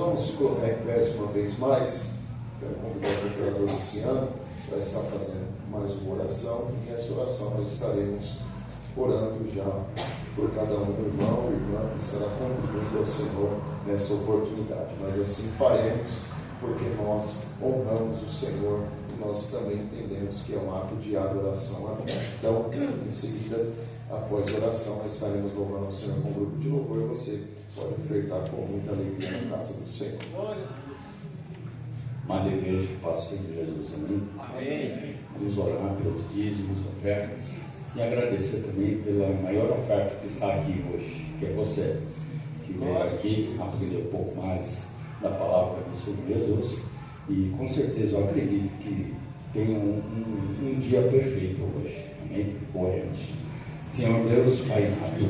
vamos se colocar em pé uma vez mais. Quero convidar o vereador Luciano para estar fazendo mais uma oração. E nessa oração nós estaremos orando já por cada um do irmão e irmã que estará contribuindo ao Senhor nessa oportunidade. Mas assim faremos, porque nós honramos o Senhor e nós também entendemos que é um ato de adoração a Deus. Então, em seguida, após a oração, nós estaremos louvando ao Senhor com um grupo de louvor e você pode enfrentar com muita alegria na casa do Senhor. Madre Deus, que faça sempre Jesus, amém? Amém. Vamos orar pelos dízimos, ofertas e agradecer também pela maior oferta que está aqui hoje, que é você, que veio aqui aprender um pouco mais da palavra do Senhor Jesus. E com certeza eu acredito que tem um dia perfeito hoje, amém? Oremos. Senhor Deus, Pai amado,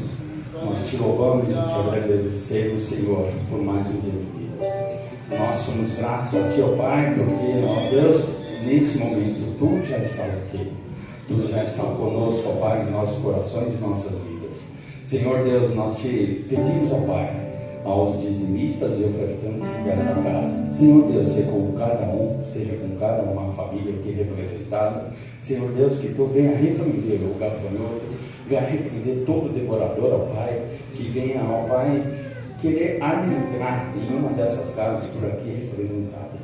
nós te louvamos e te agradecemos, Senhor, por mais um dia de vida. Nós somos gratos a Ti, ó Pai, porque, ó Deus, nesse momento Tu já estás aqui. Tu já está conosco, ó Pai, em nossos corações e nossas vidas. Senhor Deus, nós te pedimos, ó Pai, aos dizimistas e ofertantes desta casa. Senhor Deus, seja com cada um, seja com cada uma família aqui representada. Senhor Deus, que Tu venha repreender o gafanhoto, venha repreender todo devorador, ó Pai, que venha, ó Pai, querer adentrar em uma dessas casas por aqui representadas.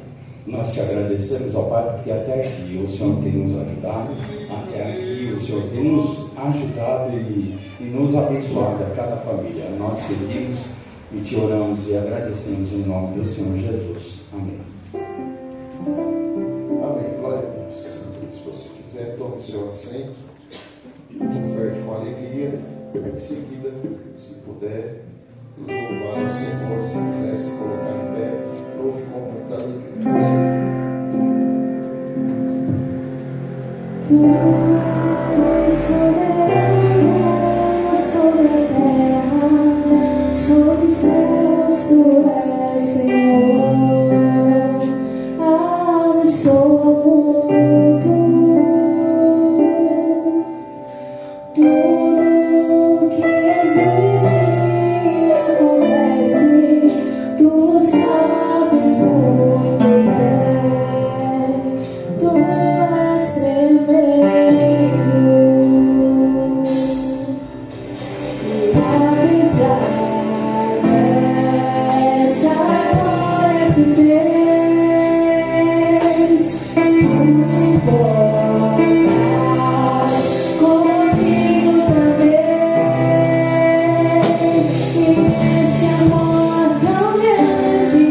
Nós te agradecemos, ó Pai, porque até aqui o Senhor tem nos ajudado, até aqui o Senhor tem nos ajudado e nos abençoado a cada família. Nós pedimos e te oramos e agradecemos em nome do Senhor Jesus. Amém. Amém. Glória a Deus. Se você quiser, tome o seu assento, oferte com alegria. Em seguida, se puder, louvar o Senhor. Se quiser se colocar em pé, louve com muita alegria. Sobre a terra, sobre os céus, Tu és Senhor. Abençoa o mundo, tudo que existe acontece, Tu sabes muito bem, Tu és tremendo. E apesar dessa glória que tens, Tu te importas comigo também. E esse amor tão grande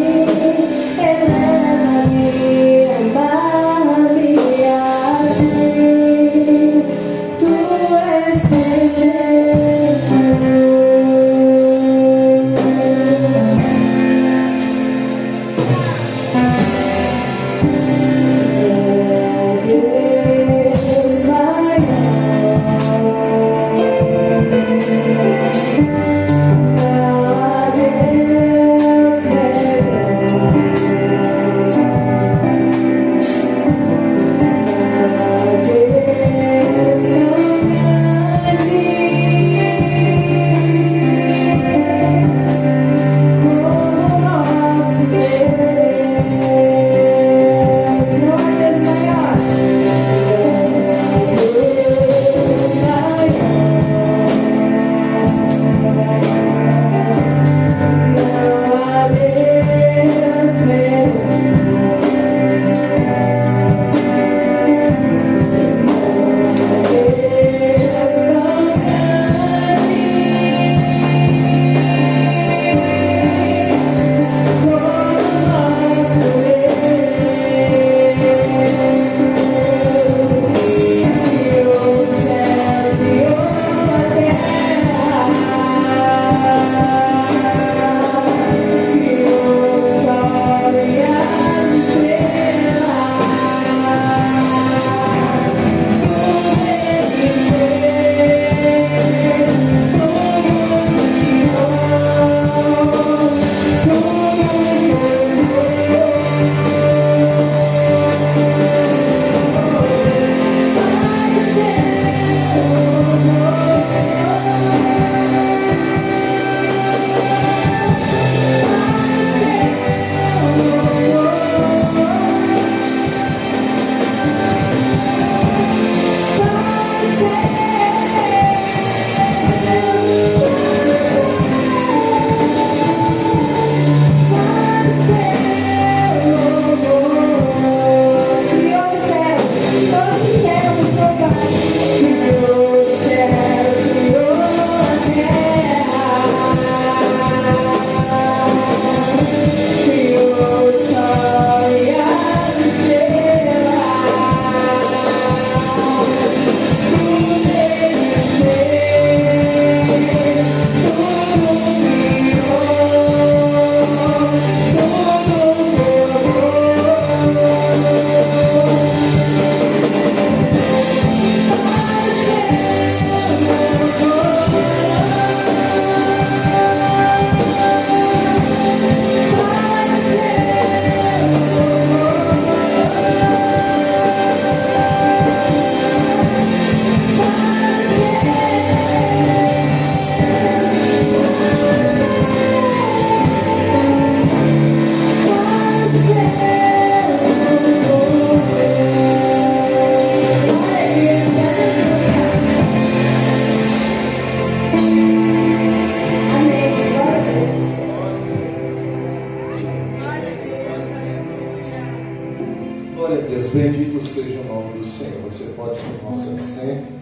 Glória a Deus, bendito seja o nome do Senhor. Você pode tomar seu assento.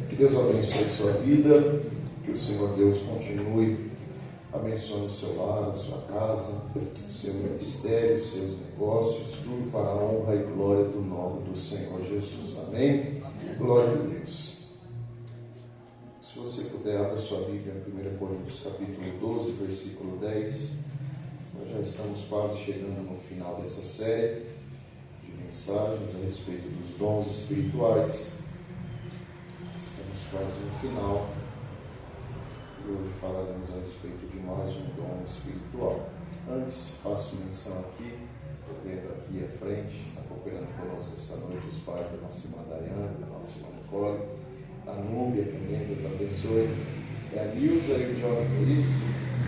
Que Deus abençoe a sua vida. Que o Senhor Deus continue abençoando o seu lar, a sua casa, o seu ministério, os seus negócios, tudo para a honra e glória do nome do Senhor Jesus. Amém? Glória a Deus. Se você puder, abra sua Bíblia em 1 Coríntios capítulo 12, versículo 10. Nós já estamos quase chegando no final dessa série de mensagens a respeito dos dons espirituais. Estamos quase no final. E hoje falaremos a respeito de mais um dom espiritual. Antes, faço menção aqui, estou vendo aqui à frente, está cooperando conosco esta noite os pais da nossa irmã Daiane, da nossa irmã Nicole, a Núbia também, Deus abençoe, a Nilza e o Johnny Luiz,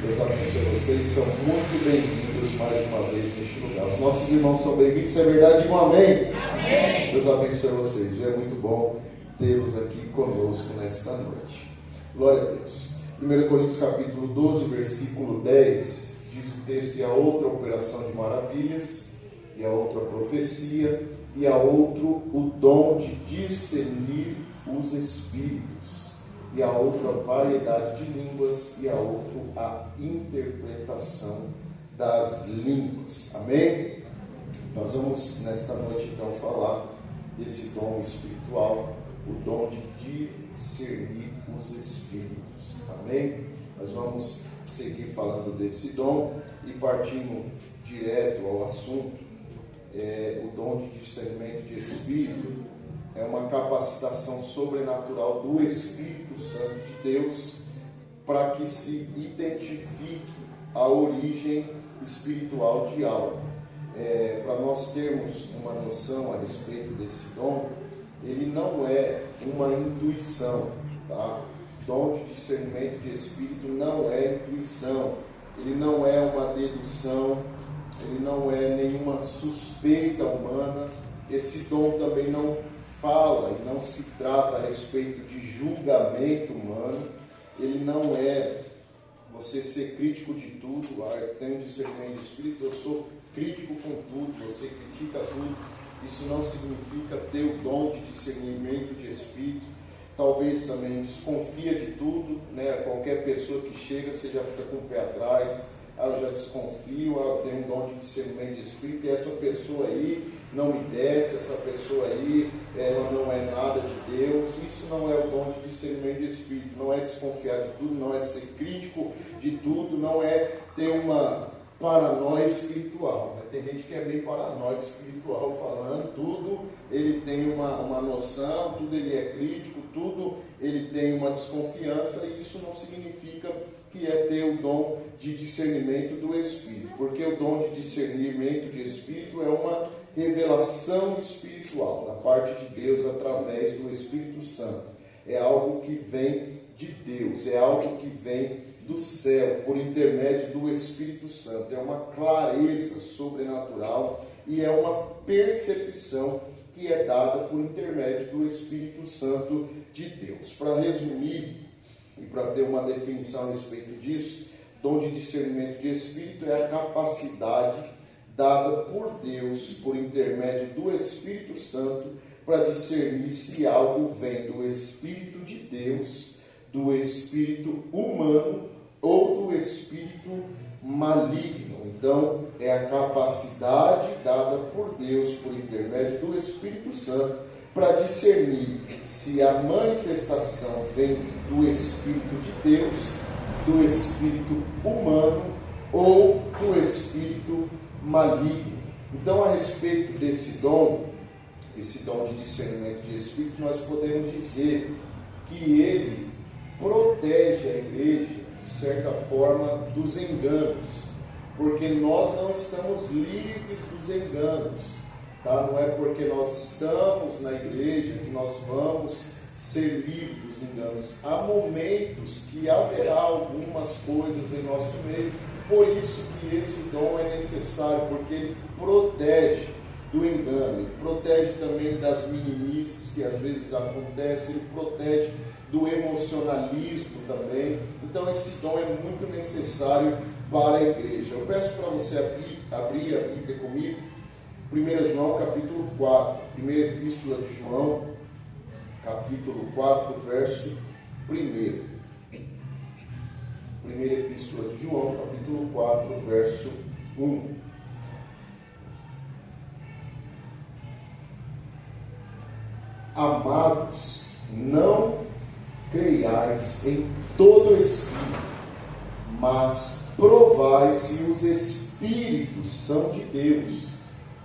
Deus abençoe vocês, são muito bem-vindos mais uma vez neste lugar. Os nossos irmãos são bem-vindos, se é verdade, digam amém. Amém. Deus abençoe vocês, é muito bom tê-los aqui conosco nesta noite. Glória a Deus. 1 Coríntios capítulo 12, versículo 10, diz o texto: e a outra operação de maravilhas, e a outra profecia, e a outro o dom de discernir os espíritos, e a outra variedade de línguas, e a outro a interpretação das línguas. Amém? Nós vamos nesta noite então falar desse dom espiritual, o dom de discernir os espíritos. Amém? Nós vamos seguir falando desse dom e partindo direto ao assunto. O dom de discernimento de espírito é uma capacitação sobrenatural do Espírito Santo de Deus para que se identifique a origem espiritual de algo. Para nós termos uma noção a respeito desse dom, ele não é uma intuição, tá? Dom de discernimento de espírito não é intuição, ele não é uma dedução, ele não é nenhuma suspeita humana. Esse dom também não fala e não se trata a respeito de julgamento humano. Ele não é você ser crítico de tudo. Eu tenho discernimento de espírito, eu sou crítico com tudo, você critica tudo. Isso não significa ter o dom de discernimento de espírito. Talvez também desconfia de tudo, né? Qualquer pessoa que chega, você já fica com o pé atrás. Eu já desconfio, eu tenho um dom de discernimento de espírito, e essa pessoa aí não me desce, essa pessoa aí, ela não é nada de Deus. Isso não é o dom de discernimento de espírito, não é desconfiar de tudo, não é ser crítico de tudo, não é ter uma paranoia espiritual. Tem gente que é meio paranoico espiritual, falando tudo, ele tem uma noção, tudo ele é crítico, tudo ele tem uma desconfiança, e isso não significa que é ter o dom de discernimento do Espírito, porque o dom de discernimento de Espírito é uma revelação espiritual da parte de Deus através do Espírito Santo. É algo que vem de Deus, é algo que vem do céu, por intermédio do Espírito Santo. É uma clareza sobrenatural e é uma percepção que é dada por intermédio do Espírito Santo de Deus. Para resumir e para ter uma definição a respeito disso, dom de discernimento de Espírito é a capacidade dada por Deus, por intermédio do Espírito Santo, para discernir se algo vem do Espírito de Deus, do espírito humano ou do espírito maligno. Então, é a capacidade dada por Deus, por intermédio do Espírito Santo, para discernir se a manifestação vem do Espírito de Deus, do espírito humano ou do espírito maligno. Então, a respeito desse dom, esse dom de discernimento de espírito, nós podemos dizer que ele protege a igreja, de certa forma, dos enganos, porque nós não estamos livres dos enganos, tá? Não é porque nós estamos na igreja que nós vamos ser livres dos enganos. Há momentos que haverá algumas coisas em nosso meio, por isso que esse dom é necessário, porque ele protege do engano, ele protege também das meninices que às vezes acontecem, ele protege do emocionalismo também. Então esse dom é muito necessário para a igreja. Eu peço para você abrir a Bíblia comigo 1 João capítulo 4, primeira epístola de João, capítulo 4, verso 1. Primeira epístola de João, capítulo 4, verso 1. Amados, não creiais em todo espírito, mas provai se os espíritos são de Deus,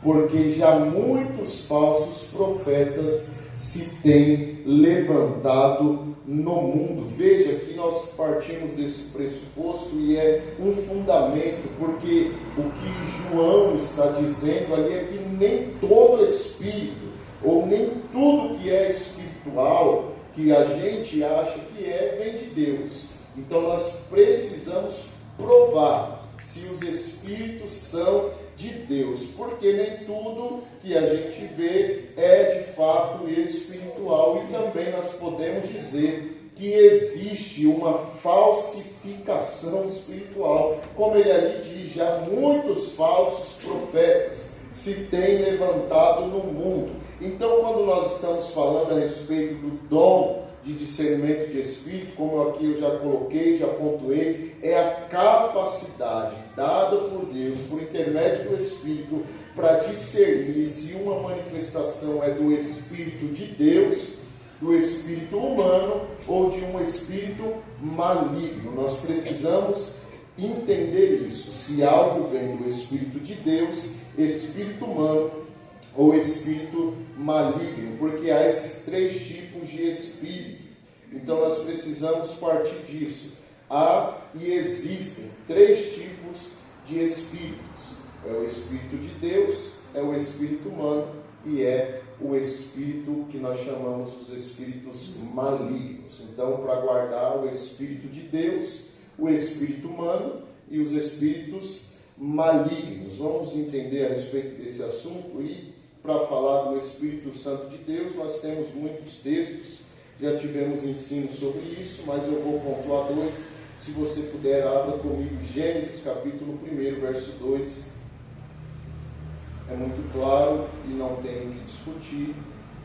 porque já muitos falsos profetas se têm levantado no mundo. Veja que nós partimos desse pressuposto e é um fundamento, porque o que João está dizendo ali é que nem todo espírito, ou nem tudo que é espiritual, que a gente acha que é, vem de Deus. Então nós precisamos provar se os espíritos são de Deus, porque nem tudo que a gente vê é de fato espiritual. E também nós podemos dizer que existe uma falsificação espiritual, como ele ali diz, já muitos falsos profetas se têm levantado no mundo. Então, quando nós estamos falando a respeito do dom de discernimento de espírito, como aqui eu já coloquei, já pontuei, é a capacidade dada por Deus, por intermédio do Espírito, para discernir se uma manifestação é do Espírito de Deus, do espírito humano ou de um espírito maligno. Nós precisamos entender isso, se algo vem do Espírito de Deus, espírito humano ou espírito maligno, porque há esses três tipos de espírito. Então nós precisamos partir disso. Há e existem três tipos de espíritos: é o espírito de Deus, é o espírito humano e é o espírito que nós chamamos os espíritos malignos. Então, para guardar o espírito de Deus, o espírito humano e os espíritos malignos. Vamos entender a respeito desse assunto. E para falar do Espírito Santo de Deus, nós temos muitos textos, já tivemos ensino sobre isso, mas eu vou pontuar dois. Se você puder, abra comigo Gênesis capítulo 1, verso 2. É muito claro e não tem o que discutir.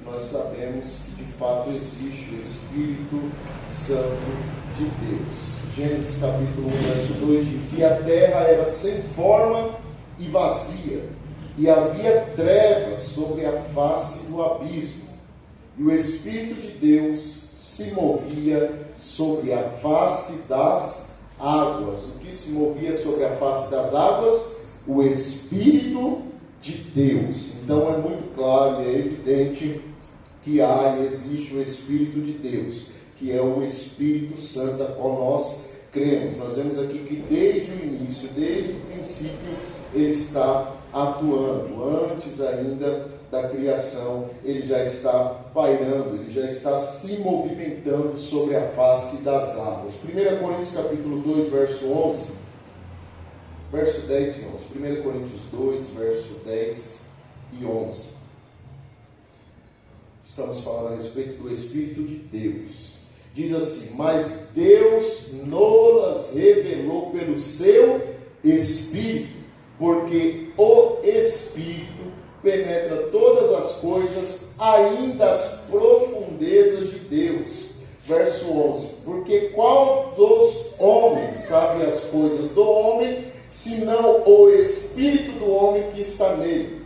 Nós sabemos que de fato existe o Espírito Santo de Deus. Gênesis capítulo 1, verso 2 diz: E a terra era sem forma e vazia, e havia trevas sobre a face do abismo, e o Espírito de Deus se movia sobre a face das águas. O que se movia sobre a face das águas? O Espírito de Deus. Então é muito claro e é evidente que há e existe o Espírito de Deus, que é o Espírito Santo, a qual nós cremos. Nós vemos aqui que desde o início, desde o princípio, ele está atuando. Antes ainda da criação, ele já está pairando, ele já está se movimentando sobre a face das águas. 1 Coríntios capítulo 2, verso 11, verso 10 e 11. 1 Coríntios 2, verso 10 e 11. Estamos falando a respeito do Espírito de Deus. Diz assim: Mas Deus nos revelou pelo seu Espírito, porque o Espírito penetra todas as coisas, ainda as profundezas de Deus. Verso 11: Porque qual dos homens sabe as coisas do homem, senão o Espírito do homem que está nele?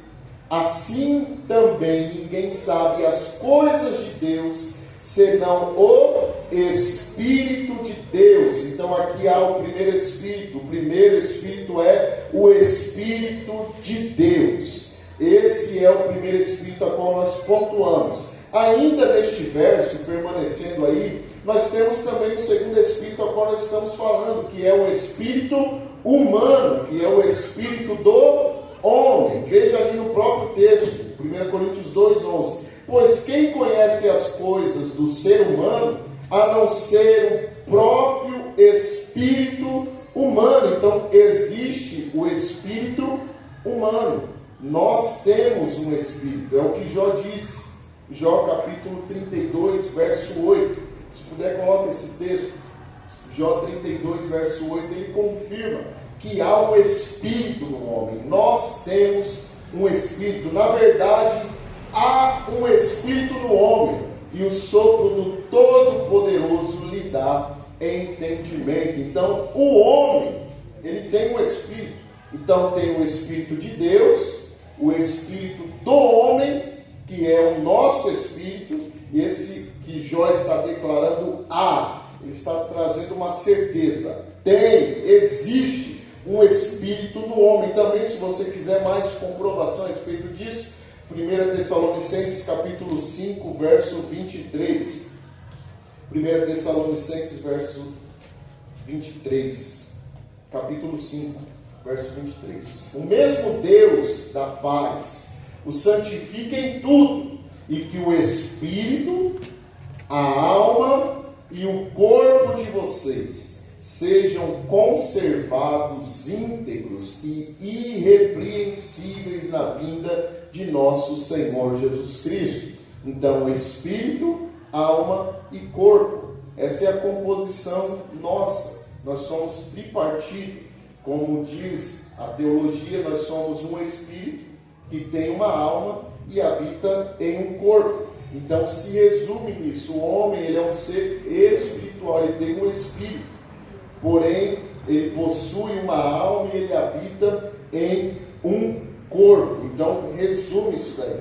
Assim também ninguém sabe as coisas de Deus, senão o Espírito de Deus. Então aqui há o primeiro Espírito. O primeiro Espírito é o Espírito de Deus. Esse é o primeiro Espírito a qual nós pontuamos. Ainda neste verso, permanecendo aí, nós temos também o segundo Espírito a qual nós estamos falando, que é o Espírito humano, que é o Espírito do homem. Veja ali no próprio texto, 1 Coríntios 2, 11. Pois quem conhece as coisas do ser humano, a não ser o próprio Espírito humano? Então, existe o Espírito humano. Nós temos um Espírito. É o que Jó disse. Jó capítulo 32, verso 8. Se puder, coloque esse texto. Jó 32, verso 8. Ele confirma que há um Espírito no homem. Nós temos um espírito. Na verdade, há um espírito no homem, e o sopro do Todo-Poderoso lhe dá entendimento. Então, o homem, ele tem um espírito. Então, tem o espírito de Deus, o espírito do homem, que é o nosso espírito, e esse que Jó está declarando ele está trazendo uma certeza. Existe um espírito no homem. Também, se você quiser mais comprovação a respeito disso, 1 Tessalonicenses capítulo 5, verso 23. 1 Tessalonicenses, verso 23. Capítulo 5, verso 23. O mesmo Deus da paz o santifique em tudo, e que o espírito, a alma e o corpo de vocês sejam conservados íntegros e irrepreensíveis na vinda de nosso Senhor Jesus Cristo. Então, espírito, alma e corpo. Essa é a composição nossa. Nós somos tripartido. Como diz a teologia, nós somos um espírito que tem uma alma e habita em um corpo. Então se resume nisso. O homem, ele é um ser espiritual, ele tem um espírito, porém ele possui uma alma e ele habita em um corpo. Então resume isso daí.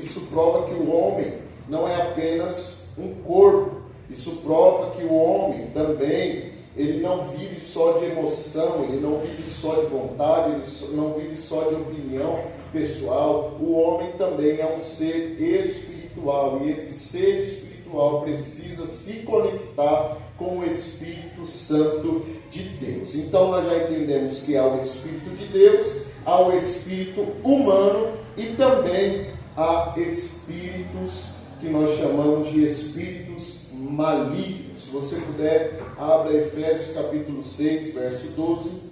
Isso prova que o homem não é apenas um corpo. Isso prova que o homem também, ele não vive só de emoção, ele não vive só de vontade, ele não vive só de opinião pessoal. O homem também é um ser espiritual, e esse ser espiritual precisa se conectar com o Espírito Santo de Deus. Então nós já entendemos que há o Espírito de Deus, há o Espírito humano e também há espíritos que nós chamamos de espíritos malignos. Se você puder, abra Efésios capítulo 6, verso 12.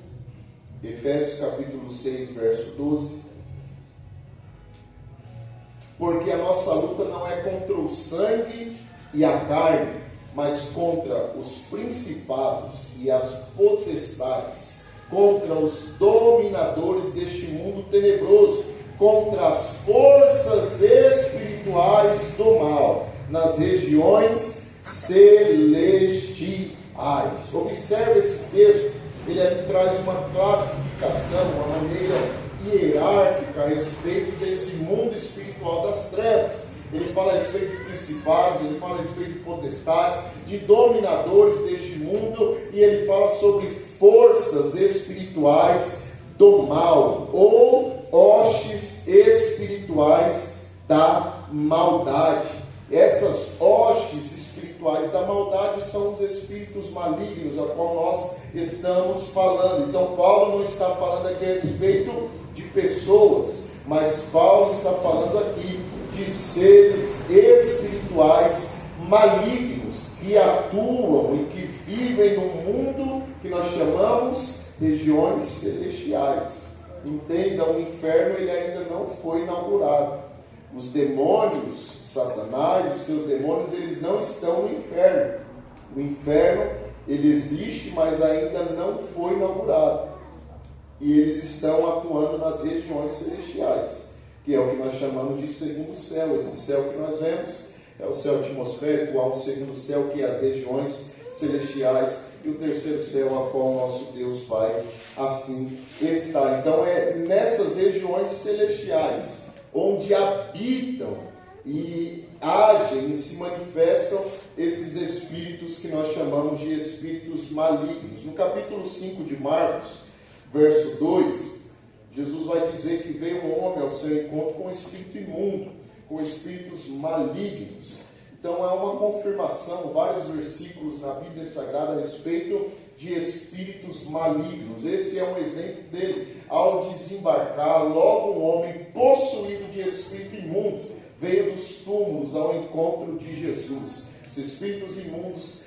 Efésios capítulo 6, verso 12. Porque a nossa luta não é contra o sangue e a carne, mas contra os principados e as potestades, contra os dominadores deste mundo tenebroso, contra as forças espirituais do mal, nas regiões celestiais. Observe esse texto, ele ali traz uma classificação, uma maneira hierárquica a respeito desse mundo espiritual das trevas. Ele fala a respeito de principados, ele fala a respeito de potestades, de dominadores deste mundo, e ele fala sobre forças espirituais do mal, ou hostes espirituais da maldade. Essas hostes espirituais da maldade são os espíritos malignos a qual nós estamos falando. Então Paulo não está falando aqui a respeito de pessoas, mas Paulo está falando aqui de seres espirituais malignos que atuam e que vivem no mundo que nós chamamos regiões celestiais. Entenda, o inferno ele ainda não foi inaugurado. Os demônios, Satanás e seus demônios, eles não estão no inferno. O inferno, ele existe, mas ainda não foi inaugurado. E eles estão atuando nas regiões celestiais, que é o que nós chamamos de segundo céu. Esse céu que nós vemos é o céu atmosférico. Há um segundo céu, que é as regiões celestiais, e o terceiro céu, a qual o nosso Deus Pai assim está. Então é nessas regiões celestiais onde habitam e agem e se manifestam esses espíritos que nós chamamos de espíritos malignos. No capítulo 5 de Marcos, verso 2, Jesus vai dizer que veio um homem ao seu encontro com um espírito imundo, com espíritos malignos. Então há uma confirmação, vários versículos na Bíblia Sagrada a respeito de espíritos malignos. Esse é um exemplo dele. Ao desembarcar, logo um homem possuído de espírito imundo veio dos túmulos ao encontro de Jesus. Os espíritos imundos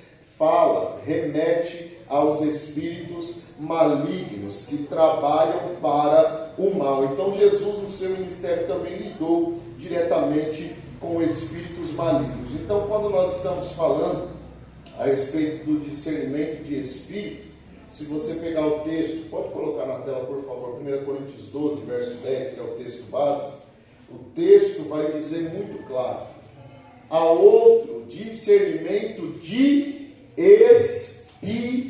remete aos espíritos malignos que trabalham para o mal. Então Jesus, no seu ministério, também lidou diretamente com espíritos malignos. Então, quando nós estamos falando a respeito do discernimento de espírito, Se você pegar o texto, pode colocar na tela, por favor, 1 Coríntios 12, verso 10, que é o texto base. O texto vai dizer muito claro: há outro discernimento de espíritos.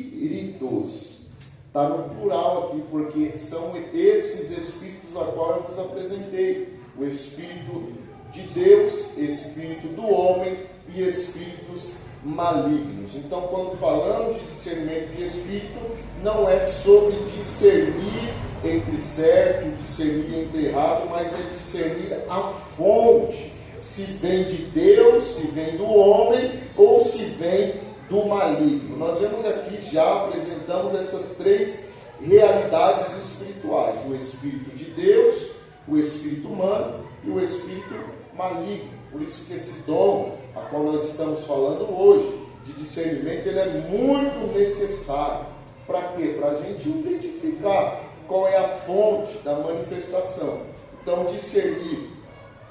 Está no plural aqui, porque são esses espíritos a qual eu vos apresentei: o Espírito de Deus, Espírito do homem e espíritos malignos. Então, quando falamos de discernimento de espírito, não é sobre discernir entre certo, discernir entre errado, mas é discernir a fonte, se vem de Deus, se vem do homem ou se vem do maligno. Nós vemos aqui, já apresentamos essas três realidades espirituais: o Espírito de Deus, o Espírito humano e o Espírito maligno. Por isso que esse dom, a qual nós estamos falando hoje, de discernimento, ele é muito necessário. Para quê? Para a gente identificar qual é a fonte da manifestação. Então, discernir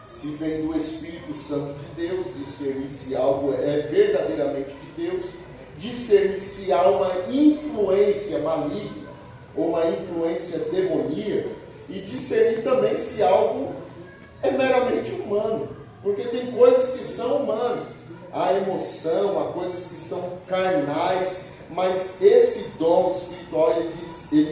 se vem do Espírito Santo de Deus, discernir se algo é verdadeiramente de Deus, discernir se há uma influência maligna ou uma influência demoníaca, e discernir também se algo é meramente humano, porque tem coisas que são humanas, há emoção, há coisas que são carnais, mas esse dom espiritual ele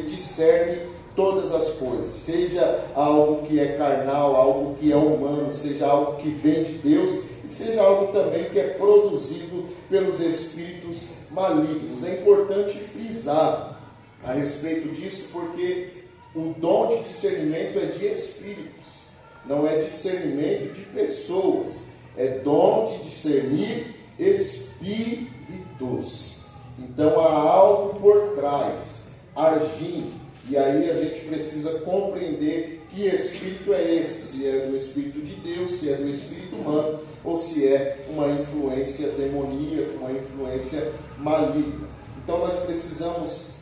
discerne todas as coisas, seja algo que é carnal, algo que é humano, seja algo que vem de Deus, e seja algo também que é produzido pelos espíritos malignos. É importante frisar a respeito disso, porque o dom de discernimento é de espíritos, não é discernimento de pessoas, é dom de discernir espíritos. Então há algo por trás, agindo, e aí a gente precisa compreender que espírito é esse, se é do Espírito de Deus, se é do Espírito humano, ou se é uma influência demoníaca, uma influência maligna. Então nós precisamos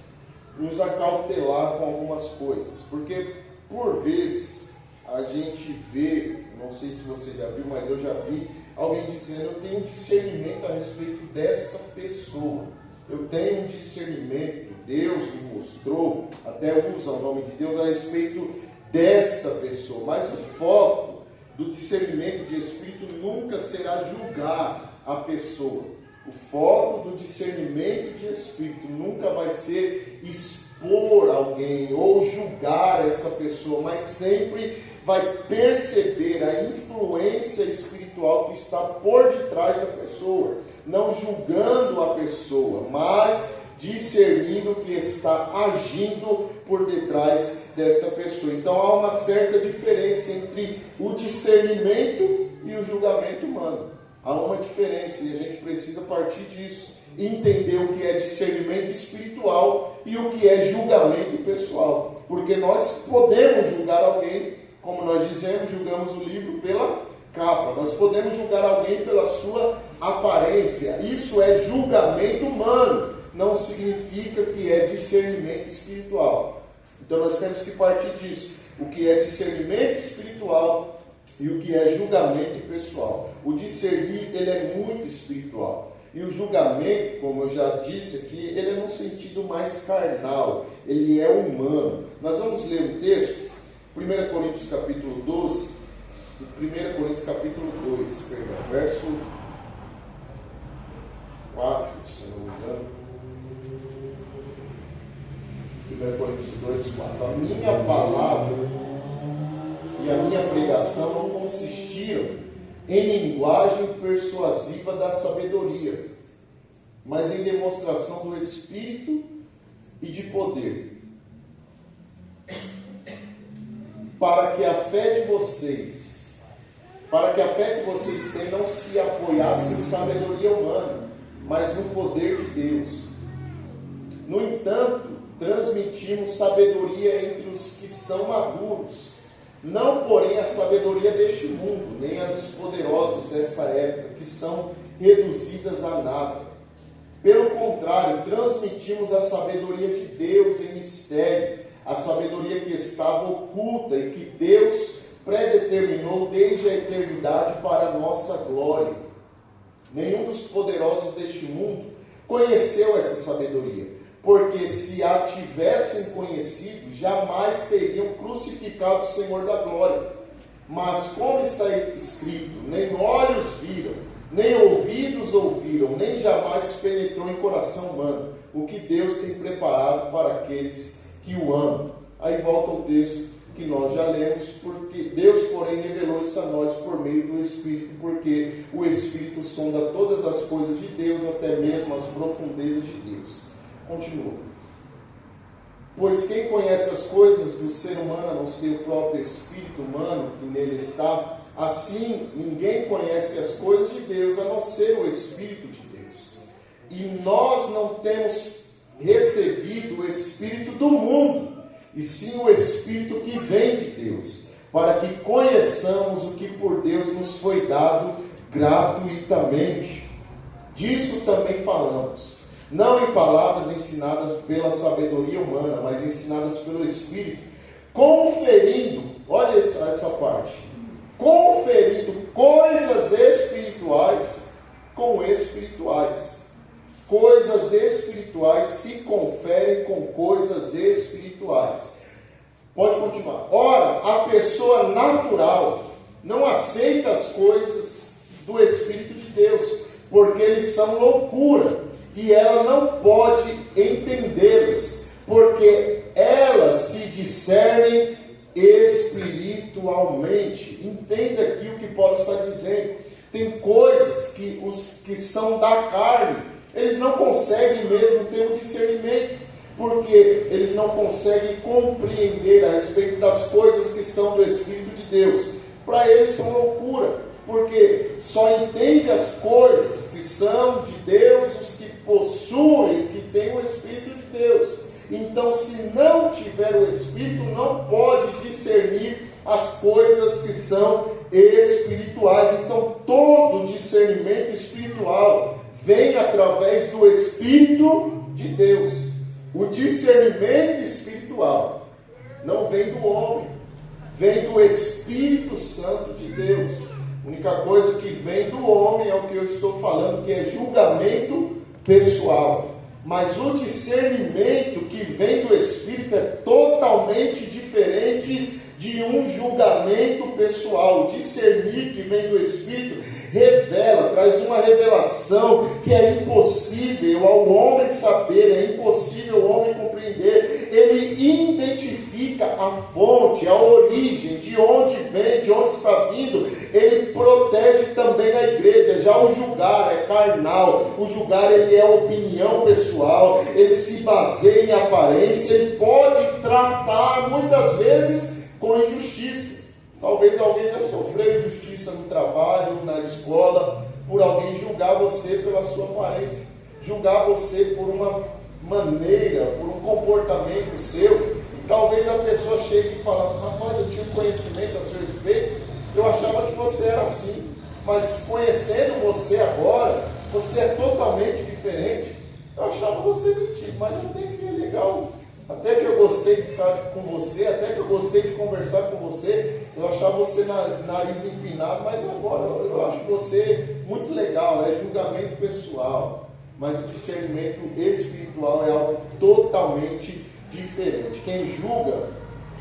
nos acautelar com algumas coisas, porque por vezes a gente vê, não sei se você já viu, mas eu já vi alguém dizendo: eu tenho discernimento a respeito desta pessoa, eu tenho um discernimento, Deus me mostrou, até usa o nome de Deus a respeito desta pessoa. Mas o foco do discernimento de espírito nunca será julgar a pessoa. O foco do discernimento de espírito nunca vai ser expor alguém ou julgar essa pessoa, mas sempre vai perceber a influência espiritual que está por detrás da pessoa, não julgando a pessoa, mas discernindo o que está agindo por detrás desta pessoa. Então há uma certa diferença entre o discernimento e o julgamento humano. Há uma diferença e a gente precisa partir disso, entender o que é discernimento espiritual e o que é julgamento pessoal, porque nós podemos julgar alguém, como nós dizemos, julgamos o livro pela capa. Nós podemos julgar alguém pela sua aparência. Isso é julgamento humano, não significa que é discernimento espiritual. Então nós temos que partir disso, o que é discernimento espiritual e o que é julgamento pessoal. O discernir, ele é muito espiritual. E o julgamento, como eu já disse aqui, ele é num sentido mais carnal, ele é humano. Nós vamos ler o texto, 1 Coríntios capítulo 12, 1 Coríntios capítulo 2, verso 4, se não me engano. 1 Coríntios 2, 4. A minha palavra e a minha pregação não consistiram em linguagem persuasiva da sabedoria, mas em demonstração do Espírito e de poder, para que a fé que vocês têm não se apoiasse em sabedoria humana, mas no poder de Deus. No entanto, transmitimos sabedoria entre os que são maduros, não porém a sabedoria deste mundo, nem a dos poderosos desta época, que são reduzidas a nada. Pelo contrário, transmitimos a sabedoria de Deus em mistério, a sabedoria que estava oculta e que Deus predeterminou desde a eternidade para a nossa glória. Nenhum dos poderosos deste mundo conheceu essa sabedoria, porque se a tivessem conhecido, jamais teriam crucificado o Senhor da glória. Mas como está escrito, nem olhos viram, nem ouvidos ouviram, nem jamais penetrou em coração humano o que Deus tem preparado para aqueles que o amam. Aí volta o texto que nós já lemos, porque Deus, porém, revelou isso a nós por meio do Espírito, porque o Espírito sonda todas as coisas de Deus, até mesmo as profundezas de Deus. Continua. Pois quem conhece as coisas do ser humano, a não ser o próprio Espírito humano que nele está, assim ninguém conhece as coisas de Deus, a não ser o Espírito de Deus. E nós não temos recebido o Espírito do mundo, e sim o Espírito que vem de Deus, para que conheçamos o que por Deus nos foi dado gratuitamente. Disso também falamos, não em palavras ensinadas pela sabedoria humana, mas ensinadas pelo Espírito, conferindo, olha essa parte, conferindo coisas espirituais com espirituais. Coisas espirituais se conferem com coisas espirituais. Pode continuar. Ora, a pessoa natural não aceita as coisas do Espírito de Deus, porque eles são loucura, e ela não pode entendê-los, porque elas se discernem espiritualmente. Entenda aqui o que Paulo está dizendo. Tem coisas que os que são da carne, eles não conseguem mesmo ter um discernimento, porque eles não conseguem compreender a respeito das coisas que são do Espírito de Deus. Para eles são loucura, porque só entende as coisas que são de Deus os que possuem, que têm o Espírito de Deus. Então, se não tiver o Espírito, não pode discernir as coisas que são espirituais. Então, todo discernimento espiritual vem através do Espírito de Deus. O discernimento espiritual não vem do homem, vem do Espírito Santo de Deus. A única coisa que vem do homem é o que eu estou falando, que é julgamento pessoal. Mas o discernimento que vem do Espírito é totalmente diferente de um julgamento pessoal. O discernir que vem do Espírito revela, traz uma revelação que é impossível ao homem saber, é impossível ao homem compreender. Ele identifica a fonte, a origem, de onde vem, de onde está vindo. Ele protege também a igreja. Já o julgar é carnal, o julgar ele é opinião pessoal, ele se baseia em aparência, ele pode tratar muitas vezes com injustiça. Talvez alguém já sofreu injustiça no trabalho, na escola, por alguém julgar você pela sua aparência, julgar você por uma maneira, por um comportamento seu. E talvez a pessoa chegue e fale: rapaz, eu tinha conhecimento a seu respeito, eu achava que você era assim, mas conhecendo você agora, você é totalmente diferente. Eu achava você mentido, mas até que é legal. Até que eu gostei de ficar com você, até que eu gostei de conversar com você. Eu achava você nariz empinado, mas agora eu acho você muito legal. É julgamento pessoal, mas o discernimento espiritual é algo totalmente diferente. Quem julga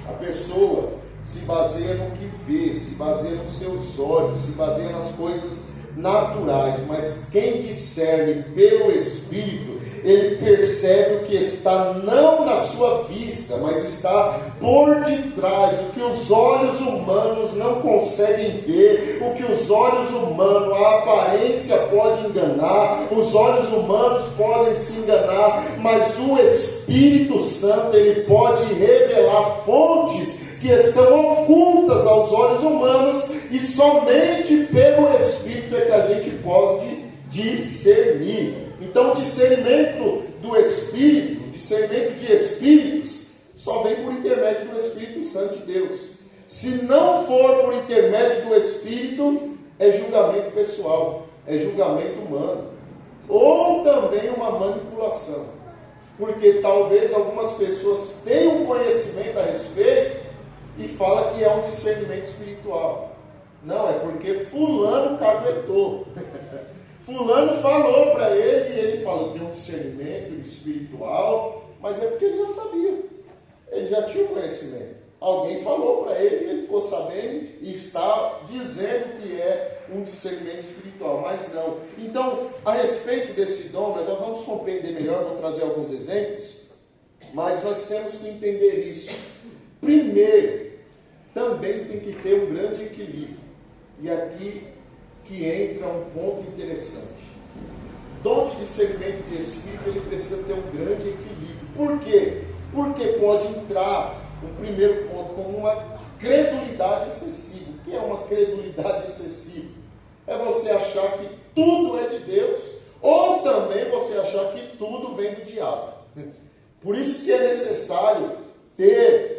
a pessoa se baseia no que vê, se baseia nos seus olhos, se baseia nas coisas naturais, mas quem discerne pelo Espírito, ele percebe o que está não na sua vista, mas está por detrás, o que os olhos humanos não conseguem ver, o que os olhos humanos, a aparência pode enganar, os olhos humanos podem se enganar, mas o Espírito Santo, ele pode revelar fontes que estão ocultas aos olhos humanos, e somente pelo Espírito é que a gente pode discernir. Então, o discernimento do Espírito, o discernimento de Espíritos, só vem por intermédio do Espírito Santo de Deus. Se não for por intermédio do Espírito, é julgamento pessoal, é julgamento humano, ou também uma manipulação, porque talvez algumas pessoas tenham conhecimento a respeito e falam que é um discernimento espiritual. Não, é porque fulano caguetou. fulano falou para ele, e ele falou, tem um discernimento espiritual, mas é porque ele já sabia, ele já tinha o conhecimento. Alguém falou para ele, ele ficou sabendo e está dizendo que é um discernimento espiritual, mas não. Então, a respeito desse dom, nós já vamos compreender melhor, vou trazer alguns exemplos, mas nós temos que entender isso. Primeiro, também tem que ter um grande equilíbrio. E aqui que entra um ponto interessante. Dom de discernimento de espírito, ele precisa ter um grande equilíbrio. Por quê? Porque pode entrar, o primeiro ponto, como uma credulidade excessiva. O que é uma credulidade excessiva? É você achar que tudo é de Deus, ou também você achar que tudo vem do diabo. Por isso que é necessário ter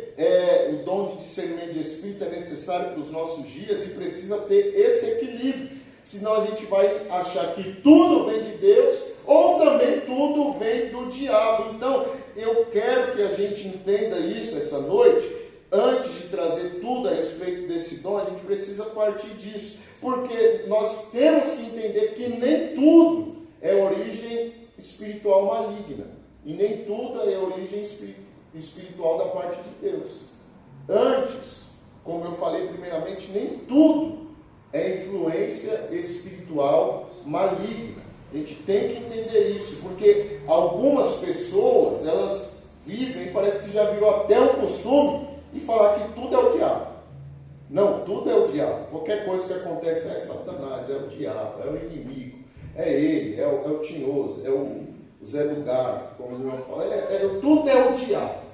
o dom de discernimento de espírito, é necessário para os nossos dias e precisa ter esse equilíbrio. Senão a gente vai achar que tudo vem de Deus, ou também tudo vem do diabo. Então, eu quero que a gente entenda isso essa noite. Antes de trazer tudo a respeito desse dom, a gente precisa partir disso. Porque nós temos que entender que nem tudo é origem espiritual maligna. E nem tudo é origem espiritual da parte de Deus. Antes, como eu falei primeiramente, nem tudo é influência espiritual maligna. A gente tem que entender isso, porque algumas pessoas, elas vivem, parece que já virou até um costume, e falar que tudo é o diabo. Não, tudo é o diabo. Qualquer coisa que acontece é Satanás, é o diabo, é o inimigo, é ele, é o tinhoso, é o Zé do Garfo, como os irmãos falam, tudo é o diabo.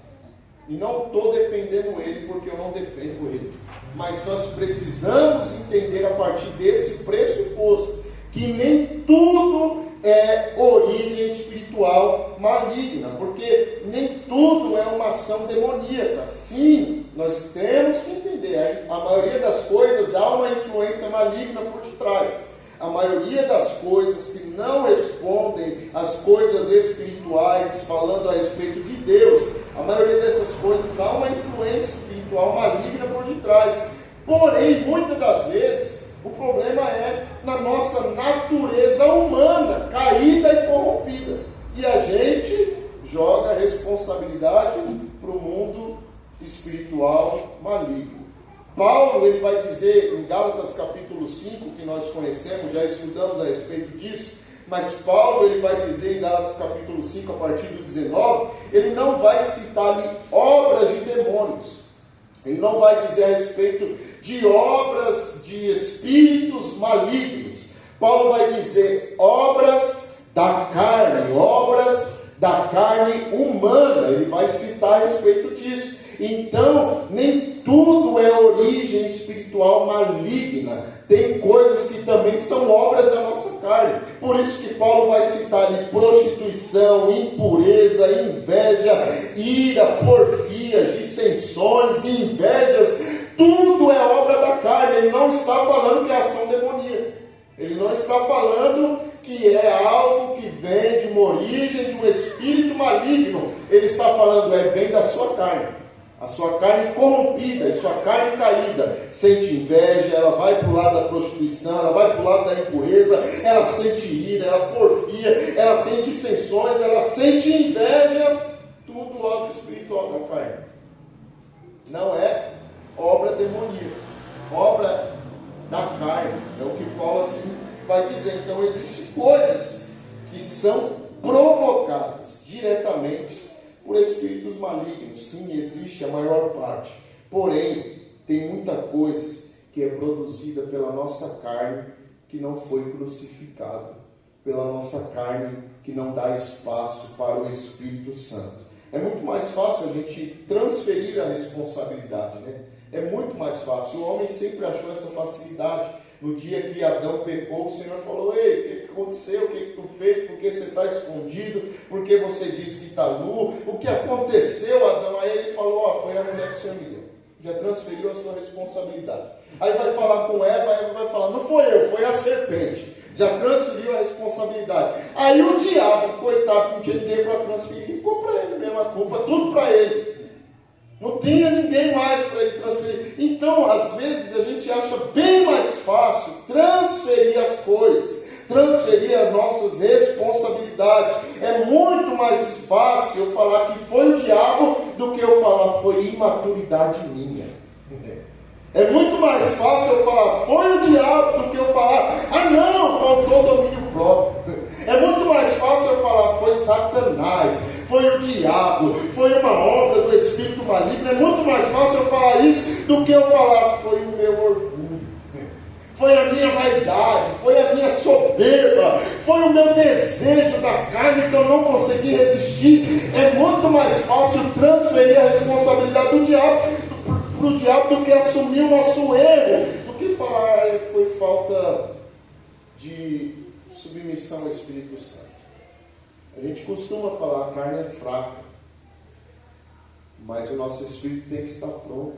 E não estou defendendo ele, porque eu não defendo ele. Mas nós precisamos entender a partir desse pressuposto, que nem tudo é origem espiritual maligna, porque nem tudo é uma ação demoníaca. Sim, nós temos que entender, a maioria das coisas há uma influência maligna por detrás. A maioria das coisas que não respondem às coisas espirituais, falando a respeito de Deus, a maioria dessas coisas há uma influência espiritual maligna por detrás. Porém, muitas das vezes, o problema é na nossa natureza humana, caída e corrompida. E a gente joga a responsabilidade para o mundo espiritual maligno. Paulo, ele vai dizer em Gálatas capítulo 5, que nós conhecemos, já estudamos a respeito disso, mas Paulo, ele vai dizer em Gálatas capítulo 5, a partir do 19, ele não vai citar ali obras de demônios. Ele não vai dizer a respeito de obras de espíritos malignos. Paulo vai dizer obras da carne humana. Ele vai citar a respeito disso. Então, nem tudo é origem espiritual maligna. Tem coisas que também são obras da nossa carne. Por isso que Paulo vai citar ali prostituição, impureza, inveja, ira, porfias, dissensões, invejas. Tudo é obra da carne. Ele não está falando que é ação demoníaca. Ele não está falando que é algo que vem de uma origem, de um espírito maligno. Ele está falando, vem da sua carne. A sua carne corrompida, a sua carne caída, sente inveja, ela vai para o lado da prostituição, ela vai para o lado da impureza, ela sente ira, ela porfia, ela tem dissensões, ela sente inveja, tudo obra espiritual da carne. Não é obra demoníaca, obra da carne, é o que Paulo assim vai dizer. Então existem coisas que são provocadas diretamente por espíritos malignos. Sim, existe a maior parte. Porém, tem muita coisa que é produzida pela nossa carne que não foi crucificada. Pela nossa carne que não dá espaço para o Espírito Santo. É muito mais fácil a gente transferir a responsabilidade, né? É muito mais fácil. O homem sempre achou essa facilidade. No dia que Adão pecou, o Senhor falou, ei, o que aconteceu? O que tu fez? Por que você está escondido? Por que você disse que está nu? O que aconteceu, Adão? Aí ele falou, foi a mulher que o Senhor me deu. Já transferiu a sua responsabilidade. Aí vai falar com Eva, Eva vai falar, não foi eu, foi a serpente. Já transferiu a responsabilidade. Aí o diabo, coitado, não tinha ninguém para transferir, ficou para ele mesmo a culpa, tudo para ele. Não tinha ninguém mais para ele transferir. Então, às vezes, a gente acha bem mais fácil transferir as coisas, transferir transferir as nossas responsabilidades. É muito mais fácil eu falar que foi o diabo do que eu falar foi imaturidade minha. É muito mais fácil eu falar foi o diabo do que eu falar, ah não, faltou domínio próprio. É muito mais fácil eu falar foi Satanás, foi o diabo, foi uma obra do espírito maligno. É muito mais fácil eu falar isso do que eu falar foi o meu orgulho, foi a minha vaidade, foi a minha soberba, foi o meu desejo da carne que eu não consegui resistir. É muito mais fácil transferir a responsabilidade do diabo para o diabo do que assumir o nosso erro, do que falar foi falta de submissão ao Espírito Santo. A gente costuma falar a carne é fraca, mas o nosso espírito tem que estar pronto.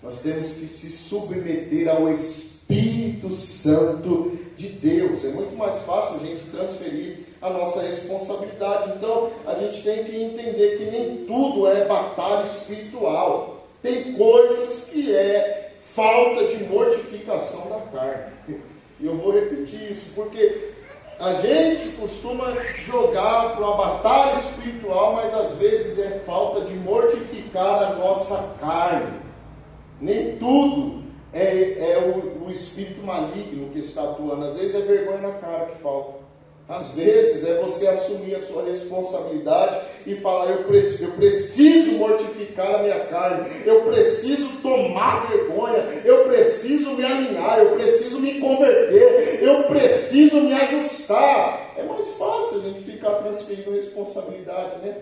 Nós temos que se submeter ao Espírito Santo de Deus. É muito mais fácil a gente transferir a nossa responsabilidade. Então a gente tem que entender que nem tudo é batalha espiritual. Tem coisas que é falta de mortificação da carne. E eu vou repetir isso, porque a gente costuma jogar para uma batalha espiritual, mas às vezes é falta de mortificar a nossa carne. Nem tudo é o espírito maligno que está atuando. Às vezes é vergonha na cara que falta. Às vezes é você assumir a sua responsabilidade e falar, eu preciso mortificar a minha carne, eu preciso tomar vergonha, eu preciso me alinhar, eu preciso me converter, eu preciso me ajustar. É mais fácil a gente ficar transferindo responsabilidade, né?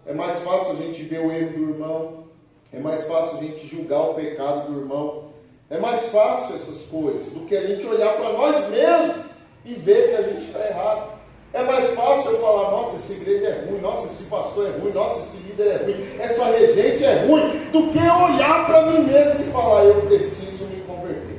É mais fácil a gente ver o erro do irmão, é mais fácil a gente julgar o pecado do irmão, é mais fácil essas coisas do que a gente olhar para nós mesmos e ver que a gente está errado. É mais fácil eu falar, nossa, essa igreja é ruim, nossa, esse pastor é ruim, nossa, esse líder é ruim, essa regente é ruim, do que olhar para mim mesmo e falar, eu preciso me converter.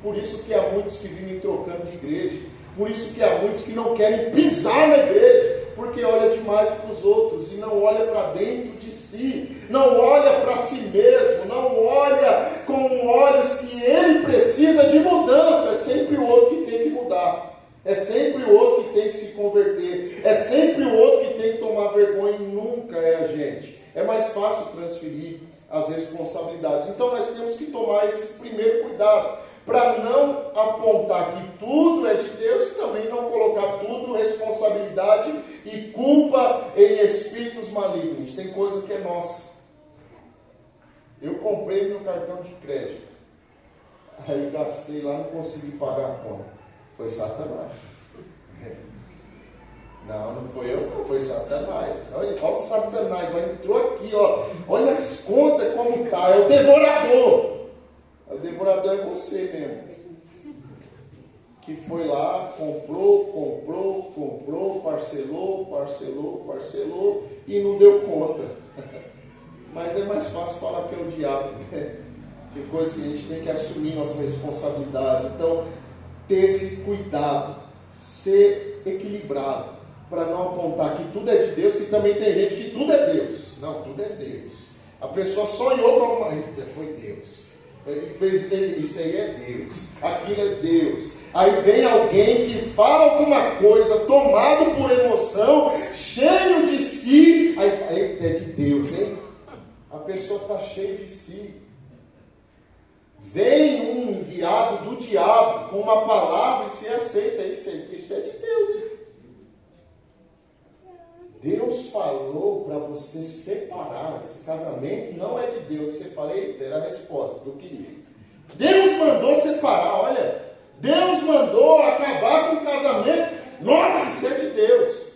Por isso que há muitos que vivem trocando de igreja, por isso que há muitos que não querem pisar na igreja, porque olha demais para os outros e não olha para dentro de si, não olha para si mesmo, não olha com olhos que ele precisa de mudança. É sempre o outro que tem que mudar, é sempre o outro que tem que se converter, é sempre o outro que tem que tomar vergonha e nunca é a gente. É mais fácil transferir as responsabilidades. Então nós temos que tomar esse primeiro cuidado, para não apontar que tudo é de Deus e também não colocar tudo responsabilidade e culpa em espíritos malignos. Tem coisa que é nossa. Eu comprei meu cartão de crédito, aí gastei lá, não consegui pagar a conta. Foi Satanás. Não foi eu, não, foi Satanás. Olha o Satanás, ó, entrou aqui, ó. Olha as contas como está, é o devorador. O devorador é você mesmo, que foi lá, comprou, parcelou e não deu conta. Mas é mais fácil falar que é o diabo, né? Tem coisa que a gente tem que assumir nossa responsabilidade. Então, ter esse cuidado, ser equilibrado, para não apontar que tudo é de Deus, que também tem gente que tudo é Deus. Não, tudo é Deus. A pessoa sonhou para uma... Foi Deus. Ele fez, isso aí é Deus, aquilo é Deus. Aí vem alguém que fala alguma coisa, tomado por emoção, cheio de si, aí é de Deus, hein? A pessoa está cheia de si. Vem um enviado do diabo com uma palavra e se aceita, isso é de Deus, hein? Deus falou para você separar. Esse casamento não é de Deus. Você fala, eita, era a resposta que eu queria. Deus mandou separar, olha. Deus mandou acabar com o casamento. Nossa, isso é de Deus.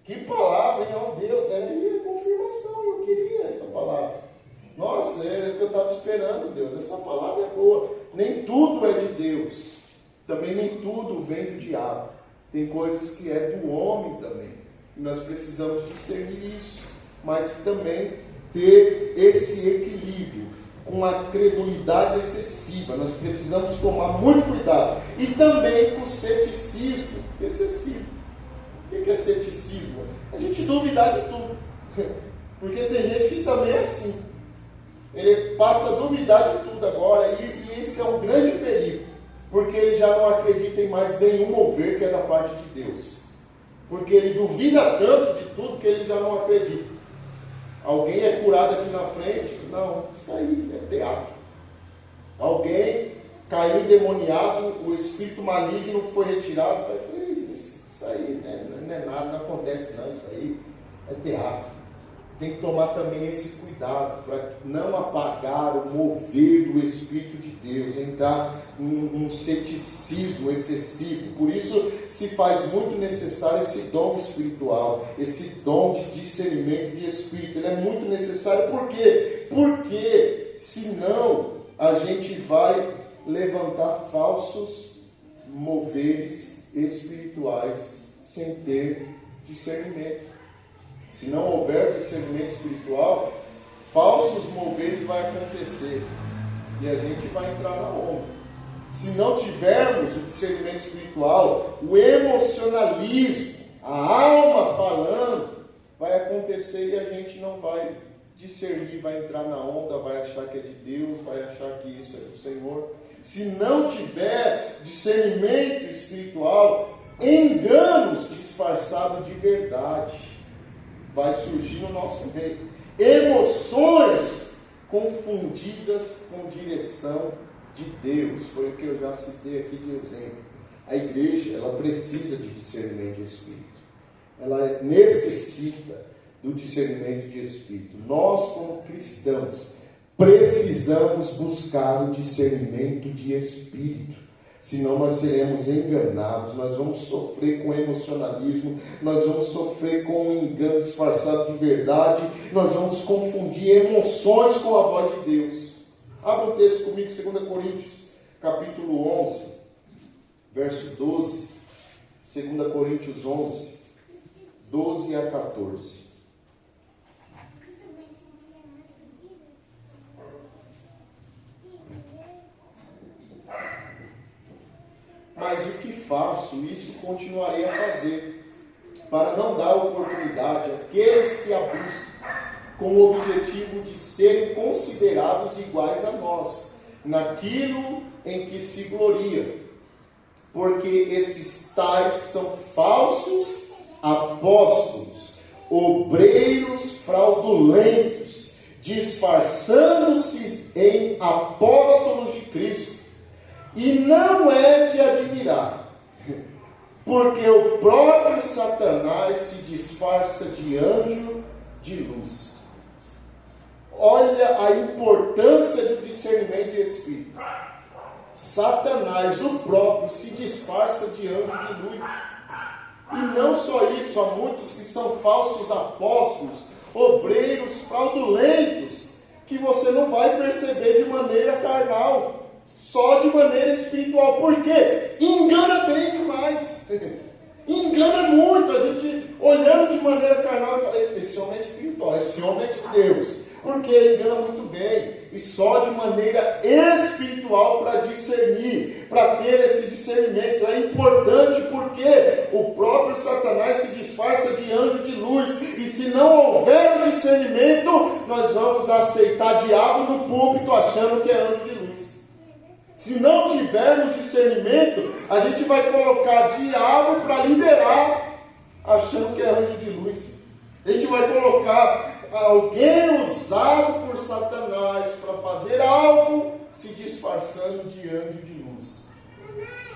Que palavra, hein? Ó Deus, é confirmação. Eu queria essa palavra. Nossa, é o que eu estava esperando, Deus. Essa palavra é boa. Nem tudo é de Deus. Também nem tudo vem do diabo. Tem coisas que é do homem também. E nós precisamos discernir isso, mas também ter esse equilíbrio com a credulidade excessiva. Nós precisamos tomar muito cuidado. E também com o ceticismo excessivo. O que é ceticismo? A gente duvidar de tudo. Porque tem gente que também é assim. Ele passa a duvidar de tudo agora, e esse é um grande perigo. Porque ele já não acredita em mais nenhum mover que é da parte de Deus. Porque ele duvida tanto de tudo que ele já não acredita. Alguém é curado aqui na frente? Não, isso aí é teatro. Alguém caiu endemoniado, o espírito maligno foi retirado. Eu falei, isso aí não é nada, não acontece não, isso aí é teatro. Tem que tomar também esse cuidado para não apagar o mover do Espírito de Deus, entrar num ceticismo excessivo. Por isso se faz muito necessário esse dom espiritual, esse dom de discernimento de Espírito. Ele é muito necessário. Por quê? Porque senão a gente vai levantar falsos moveres espirituais sem ter discernimento. Se não houver discernimento espiritual, falsos moveres vai acontecer e a gente vai entrar na onda. Se não tivermos o discernimento espiritual, o emocionalismo, a alma falando, vai acontecer e a gente não vai discernir, vai entrar na onda, vai achar que é de Deus, vai achar que isso é do Senhor. Se não tiver discernimento espiritual, enganos disfarçados de verdade vai surgir no nosso meio. Emoções confundidas com direção de Deus. Foi o que eu já citei aqui de exemplo. A igreja, ela precisa de discernimento de espírito. Ela necessita do discernimento de espírito. Nós, como cristãos, precisamos buscar o discernimento de espírito. Senão nós seremos enganados, nós vamos sofrer com emocionalismo, nós vamos sofrer com um engano disfarçado de verdade, nós vamos confundir emoções com a voz de Deus. Abra o texto comigo, 2 Coríntios, capítulo 11, verso 12. 2 Coríntios 11, 12 a 14. Mas o que faço, isso continuarei a fazer, para não dar oportunidade àqueles que a buscam, com o objetivo de serem considerados iguais a nós, naquilo em que se gloria. Porque esses tais são falsos apóstolos, obreiros fraudulentos, disfarçando-se em apóstolos de Cristo. E não é de admirar, porque o próprio Satanás se disfarça de anjo de luz. Olha a importância do discernimento de espírito. Satanás, o próprio, se disfarça de anjo de luz. E não só isso, há muitos que são falsos apóstolos, obreiros fraudulentos, que você não vai perceber de maneira carnal, só de maneira espiritual. Por quê? Engana bem demais. Engana muito. A gente olhando de maneira carnal e fala, esse homem é espiritual, esse homem é de Deus. Porque engana muito bem. E só de maneira espiritual para discernir, para ter esse discernimento. É importante porque o próprio Satanás se disfarça de anjo de luz. E se não houver o discernimento, nós vamos aceitar diabo no púlpito achando que é anjo de luz. Se não tivermos discernimento, a gente vai colocar diabo para liderar, achando que é anjo de luz. A gente vai colocar alguém usado por Satanás para fazer algo, se disfarçando de anjo de luz.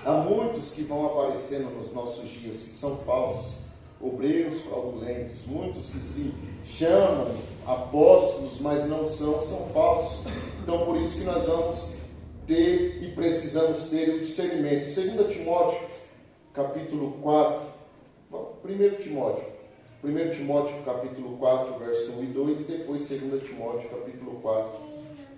Há muitos que vão aparecendo nos nossos dias que são falsos, obreiros fraudulentos, muitos que se chamam apóstolos, mas não são falsos. Então por isso que nós vamos ter e precisamos ter o discernimento. 2 Timóteo, capítulo 4, 1 Timóteo, capítulo 4, verso 1 e 2, e depois 2 Timóteo, capítulo 4,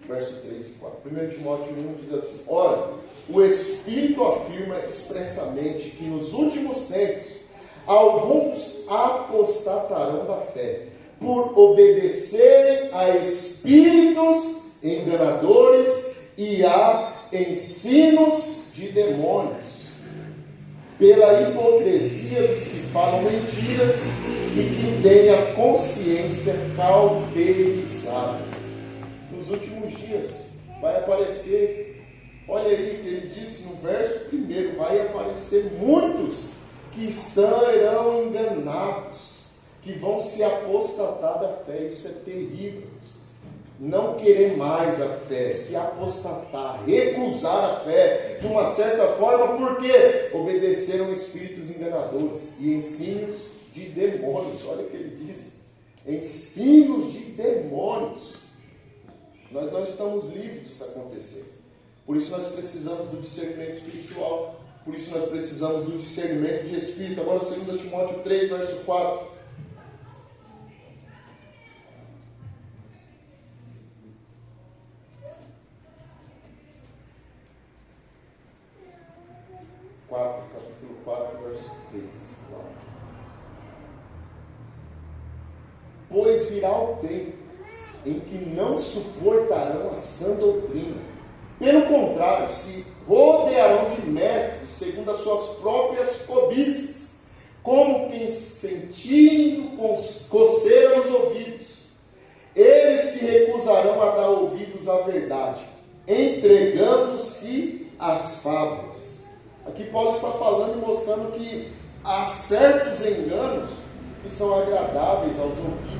verso 3 e 4. 1 Timóteo 1 diz assim: ora, o Espírito afirma expressamente que nos últimos tempos alguns apostatarão da fé, por obedecerem a espíritos enganadores e a ensinos de demônios, pela hipocrisia dos que falam mentiras e que têm a consciência cauterizada. Nos últimos dias vai aparecer, Olha aí que ele disse no verso 1, vai aparecer muitos que serão enganados, que vão se apostatar da fé. Isso é terrível. Não querer mais a fé, se apostatar, recusar a fé, de uma certa forma, porque obedeceram espíritos enganadores e ensinos de demônios. Olha o que ele diz, ensinos de demônios. Nós não estamos livres disso acontecer. Por isso nós precisamos do discernimento espiritual, por isso nós precisamos do discernimento de espírito. Agora 2 Timóteo 3, verso 4. Capítulo 4, verso 3. Pois virá o tempo em que não suportarão a sã doutrina. Pelo contrário, se rodearão de mestres, segundo as suas próprias cobiças, como quem sentindo coceira os ouvidos. Eles se recusarão a dar ouvidos à verdade, entregando-se às fábulas. Aqui Paulo está falando e mostrando que há certos enganos que são agradáveis aos ouvidos.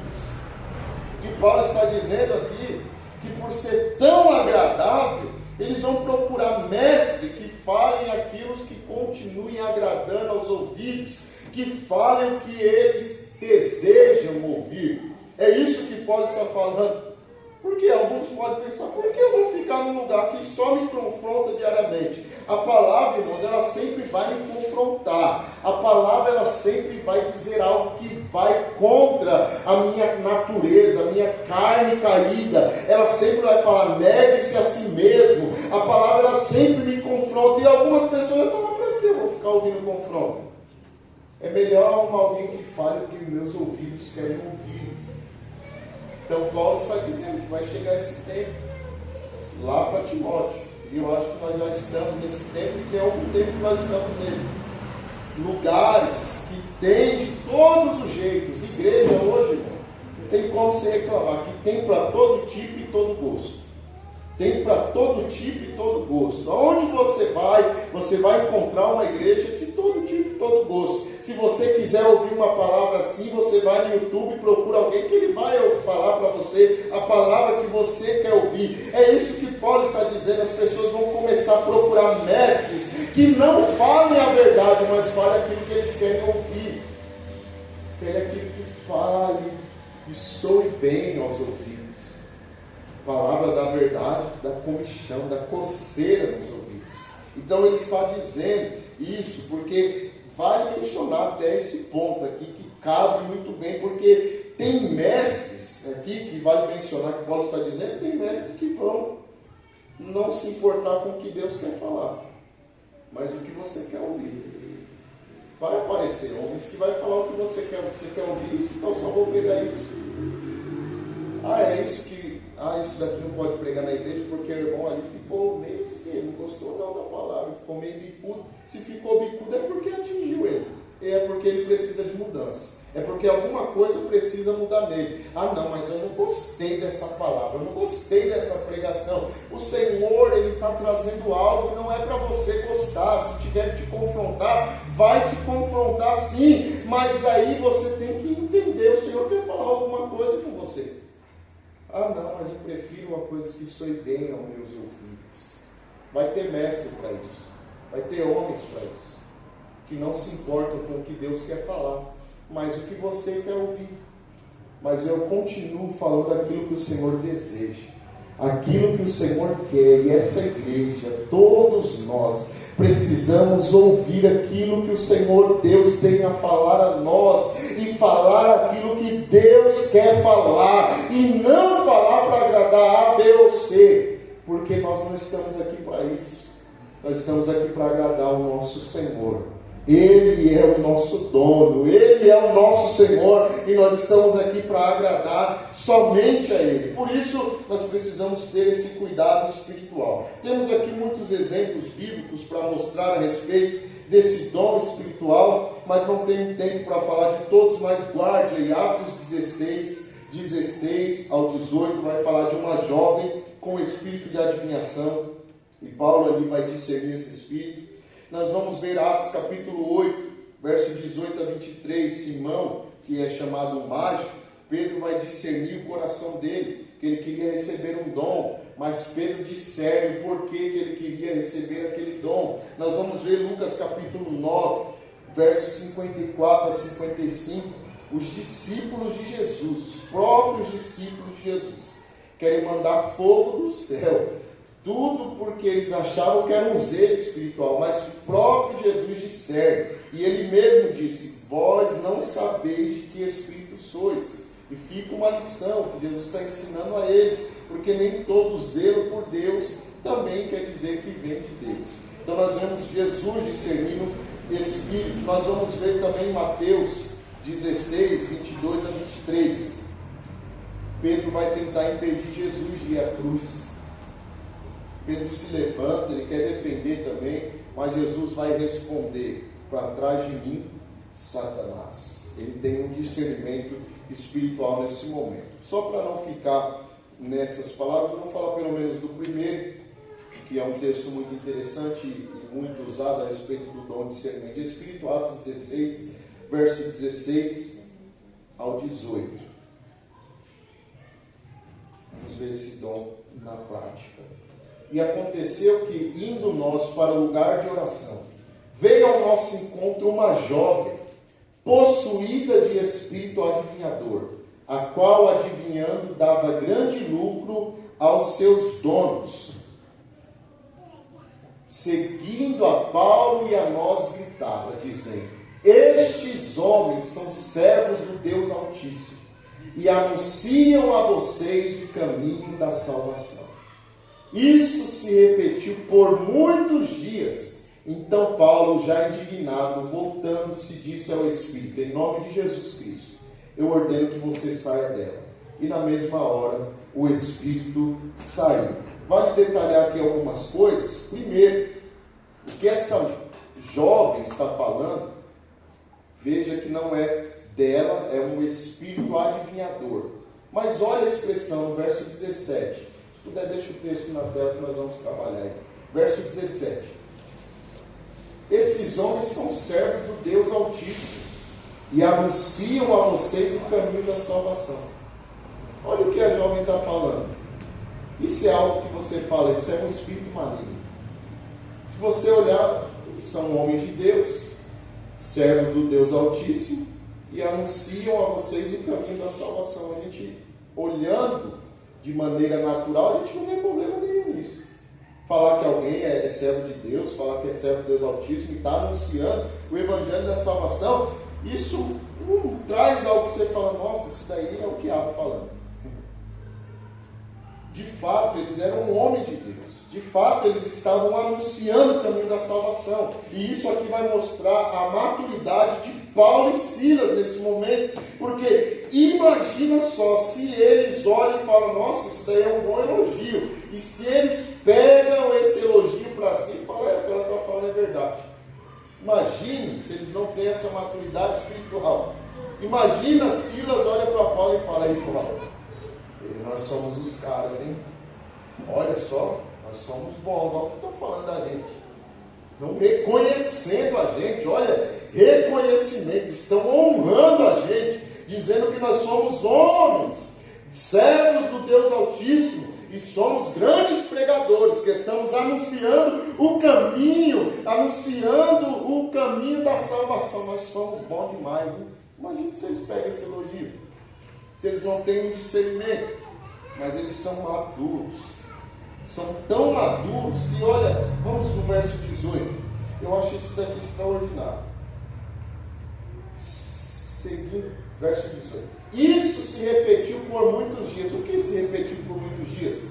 O que Paulo está dizendo aqui, que por ser tão agradável, eles vão procurar mestres que falem aquilo que continuem agradando aos ouvidos, que falem o que eles desejam ouvir. É isso que Paulo está falando. Porque alguns podem pensar, por que eu vou ficar num lugar que só me confronta diariamente? A palavra, irmãos, ela sempre vai me confrontar. A palavra, ela sempre vai dizer algo que vai contra a minha natureza, a minha carne caída. Ela sempre vai falar, negue-se a si mesmo. A palavra, ela sempre me confronta. E algumas pessoas vão falar, para que eu vou ficar ouvindo confronto? É melhor arrumar alguém que fale o que meus ouvidos querem ouvir. Então Paulo está dizendo que vai chegar esse tempo lá para Timóteo. E eu acho que nós já estamos nesse tempo, e tem algum tempo que nós estamos nele. Lugares que tem de todos os jeitos. Igreja hoje, irmão, não tem como você reclamar, que tem para todo tipo e todo gosto. Tem para todo tipo e todo gosto. Aonde você vai encontrar uma igreja de todo tipo e todo gosto. Se você quiser ouvir uma palavra assim, você vai no YouTube e procura alguém que ele vai falar para você a palavra que você quer ouvir. É isso que Paulo está dizendo. As pessoas vão começar a procurar mestres que não falem a verdade, mas falem aquilo que eles querem ouvir. Quer aquilo que fale e soe bem aos ouvidos. Palavra da verdade, da comichão, da coceira nos ouvidos. Então ele está dizendo isso porque vai mencionar até esse ponto aqui, que cabe muito bem, porque tem mestres aqui que vale mencionar, que Paulo está dizendo, tem mestres que vão não se importar com o que Deus quer falar, mas o que você quer ouvir. Vai aparecer homens que vai falar o que você quer ouvir, então só vou pregar isso. Isso daqui não pode pregar na igreja porque o irmão ali ficou meio assim, não gostou não da palavra, ficou meio bicudo. Se ficou bicudo é porque atingiu ele, é porque ele precisa de mudança, é porque alguma coisa precisa mudar nele. Não, mas eu não gostei dessa palavra, eu não gostei dessa pregação. O Senhor, Ele está trazendo algo, não é para você gostar. Se tiver que te confrontar, vai te confrontar sim, mas aí você tem que entender, o Senhor quer falar alguma coisa com você. Não, mas eu prefiro uma coisa que soe bem aos meus ouvidos. Vai ter mestre para isso. Vai ter homens para isso. Que não se importam com o que Deus quer falar, mas o que você quer ouvir. Mas eu continuo falando aquilo que o Senhor deseja. Aquilo que o Senhor quer. E essa igreja, todos nós, precisamos ouvir aquilo que o Senhor Deus tem a falar a nós, e falar aquilo que Deus quer falar, e não falar para agradar A, B ou C, porque nós não estamos aqui para isso. Nós estamos aqui para agradar o nosso Senhor. Ele é o nosso dono, Ele é o nosso Senhor, e nós estamos aqui para agradar somente a Ele. Por isso, nós precisamos ter esse cuidado espiritual. Temos aqui muitos exemplos bíblicos para mostrar a respeito desse dom espiritual, mas não tenho tempo para falar de todos, mas guarde aí, Atos 16 ao 18, vai falar de uma jovem com espírito de adivinhação. E Paulo ali vai discernir esse espírito. Nós vamos ver Atos capítulo 8, verso 18 a 23, Simão, que é chamado mágico, Pedro vai discernir o coração dele, que ele queria receber um dom, mas Pedro discerne o porquê que ele queria receber aquele dom. Nós vamos ver Lucas capítulo 9, versos 54 a 55, os discípulos de Jesus, os próprios discípulos de Jesus, querem mandar fogo do céu, tudo porque eles achavam que era um zelo espiritual, mas o próprio Jesus discerne, e ele mesmo disse: vós não sabeis de que espírito sois. E fica uma lição que Jesus está ensinando a eles, porque nem todo zelo por Deus também quer dizer que vem de Deus. Então nós vemos Jesus discernindo espírito. Nós vamos ver também Mateus 16, 22 a 23. Pedro vai tentar impedir Jesus de ir à cruz. Pedro se levanta, ele quer defender também, mas Jesus vai responder: para trás de mim, Satanás. Ele tem um discernimento espiritual nesse momento. Só para não ficar nessas palavras, eu vou falar pelo menos do primeiro, que é um texto muito interessante e muito usado a respeito do dom de discernimento de espírito, Atos 16, verso 16 ao 18. Vamos ver esse dom na prática. E aconteceu que, indo nós para o lugar de oração, veio ao nosso encontro uma jovem, possuída de espírito adivinhador, a qual, adivinhando, dava grande lucro aos seus donos. Seguindo a Paulo e a nós, gritava, dizendo: estes homens são servos do Deus Altíssimo, e anunciam a vocês o caminho da salvação. Isso se repetiu por muitos dias. Então Paulo, já indignado, voltando-se, disse ao Espírito: em nome de Jesus Cristo, eu ordeno que você saia dela. E na mesma hora, o Espírito saiu. Vale detalhar aqui algumas coisas. Primeiro, o que essa jovem está falando, veja que não é dela, é um espírito adivinhador. Mas olha a expressão no verso 17. Se puder, deixa o texto na tela que nós vamos trabalhar aí. Verso 17. Esses homens são servos do Deus Altíssimo e anunciam a vocês o caminho da salvação. Olha o que a jovem está falando. Isso é algo que você fala, isso é um espírito maligno. Se você olhar, eles são homens de Deus, servos do Deus Altíssimo, e anunciam a vocês o caminho da salvação. A gente, olhando de maneira natural, a gente não vê problema nenhum nisso. Falar que alguém é servo de Deus, falar que é servo de Deus Altíssimo e está anunciando o Evangelho da salvação, isso não traz algo que você fala: nossa, isso daí é o diabo falando. De fato, eles eram um homem de Deus. De fato, eles estavam anunciando o caminho da salvação. E isso aqui vai mostrar a maturidade de Paulo e Silas nesse momento. Porque imagina só, se eles olham e falam: nossa, isso daí é um bom elogio. E se eles pegam esse elogio para si e falam: o que ela está falando é verdade. Imagine se eles não têm essa maturidade espiritual. Imagina Silas olha para Paulo e fala: aí, Paulo, nós somos os caras, hein? Olha só, nós somos bons. Olha o que estão falando da gente. Não reconhecendo a gente. Olha, reconhecimento. Estão honrando a gente, dizendo que nós somos homens, servos do Deus Altíssimo, e somos grandes pregadores, que estamos anunciando o caminho da salvação. Nós somos bons demais, hein? Imagina se eles pegam esse elogio. Se eles não têm um discernimento, mas eles são maduros, são tão maduros que, olha, vamos no verso 18, eu acho isso daqui extraordinário. Seguindo, verso 18, isso se repetiu por muitos dias. O que se repetiu por muitos dias?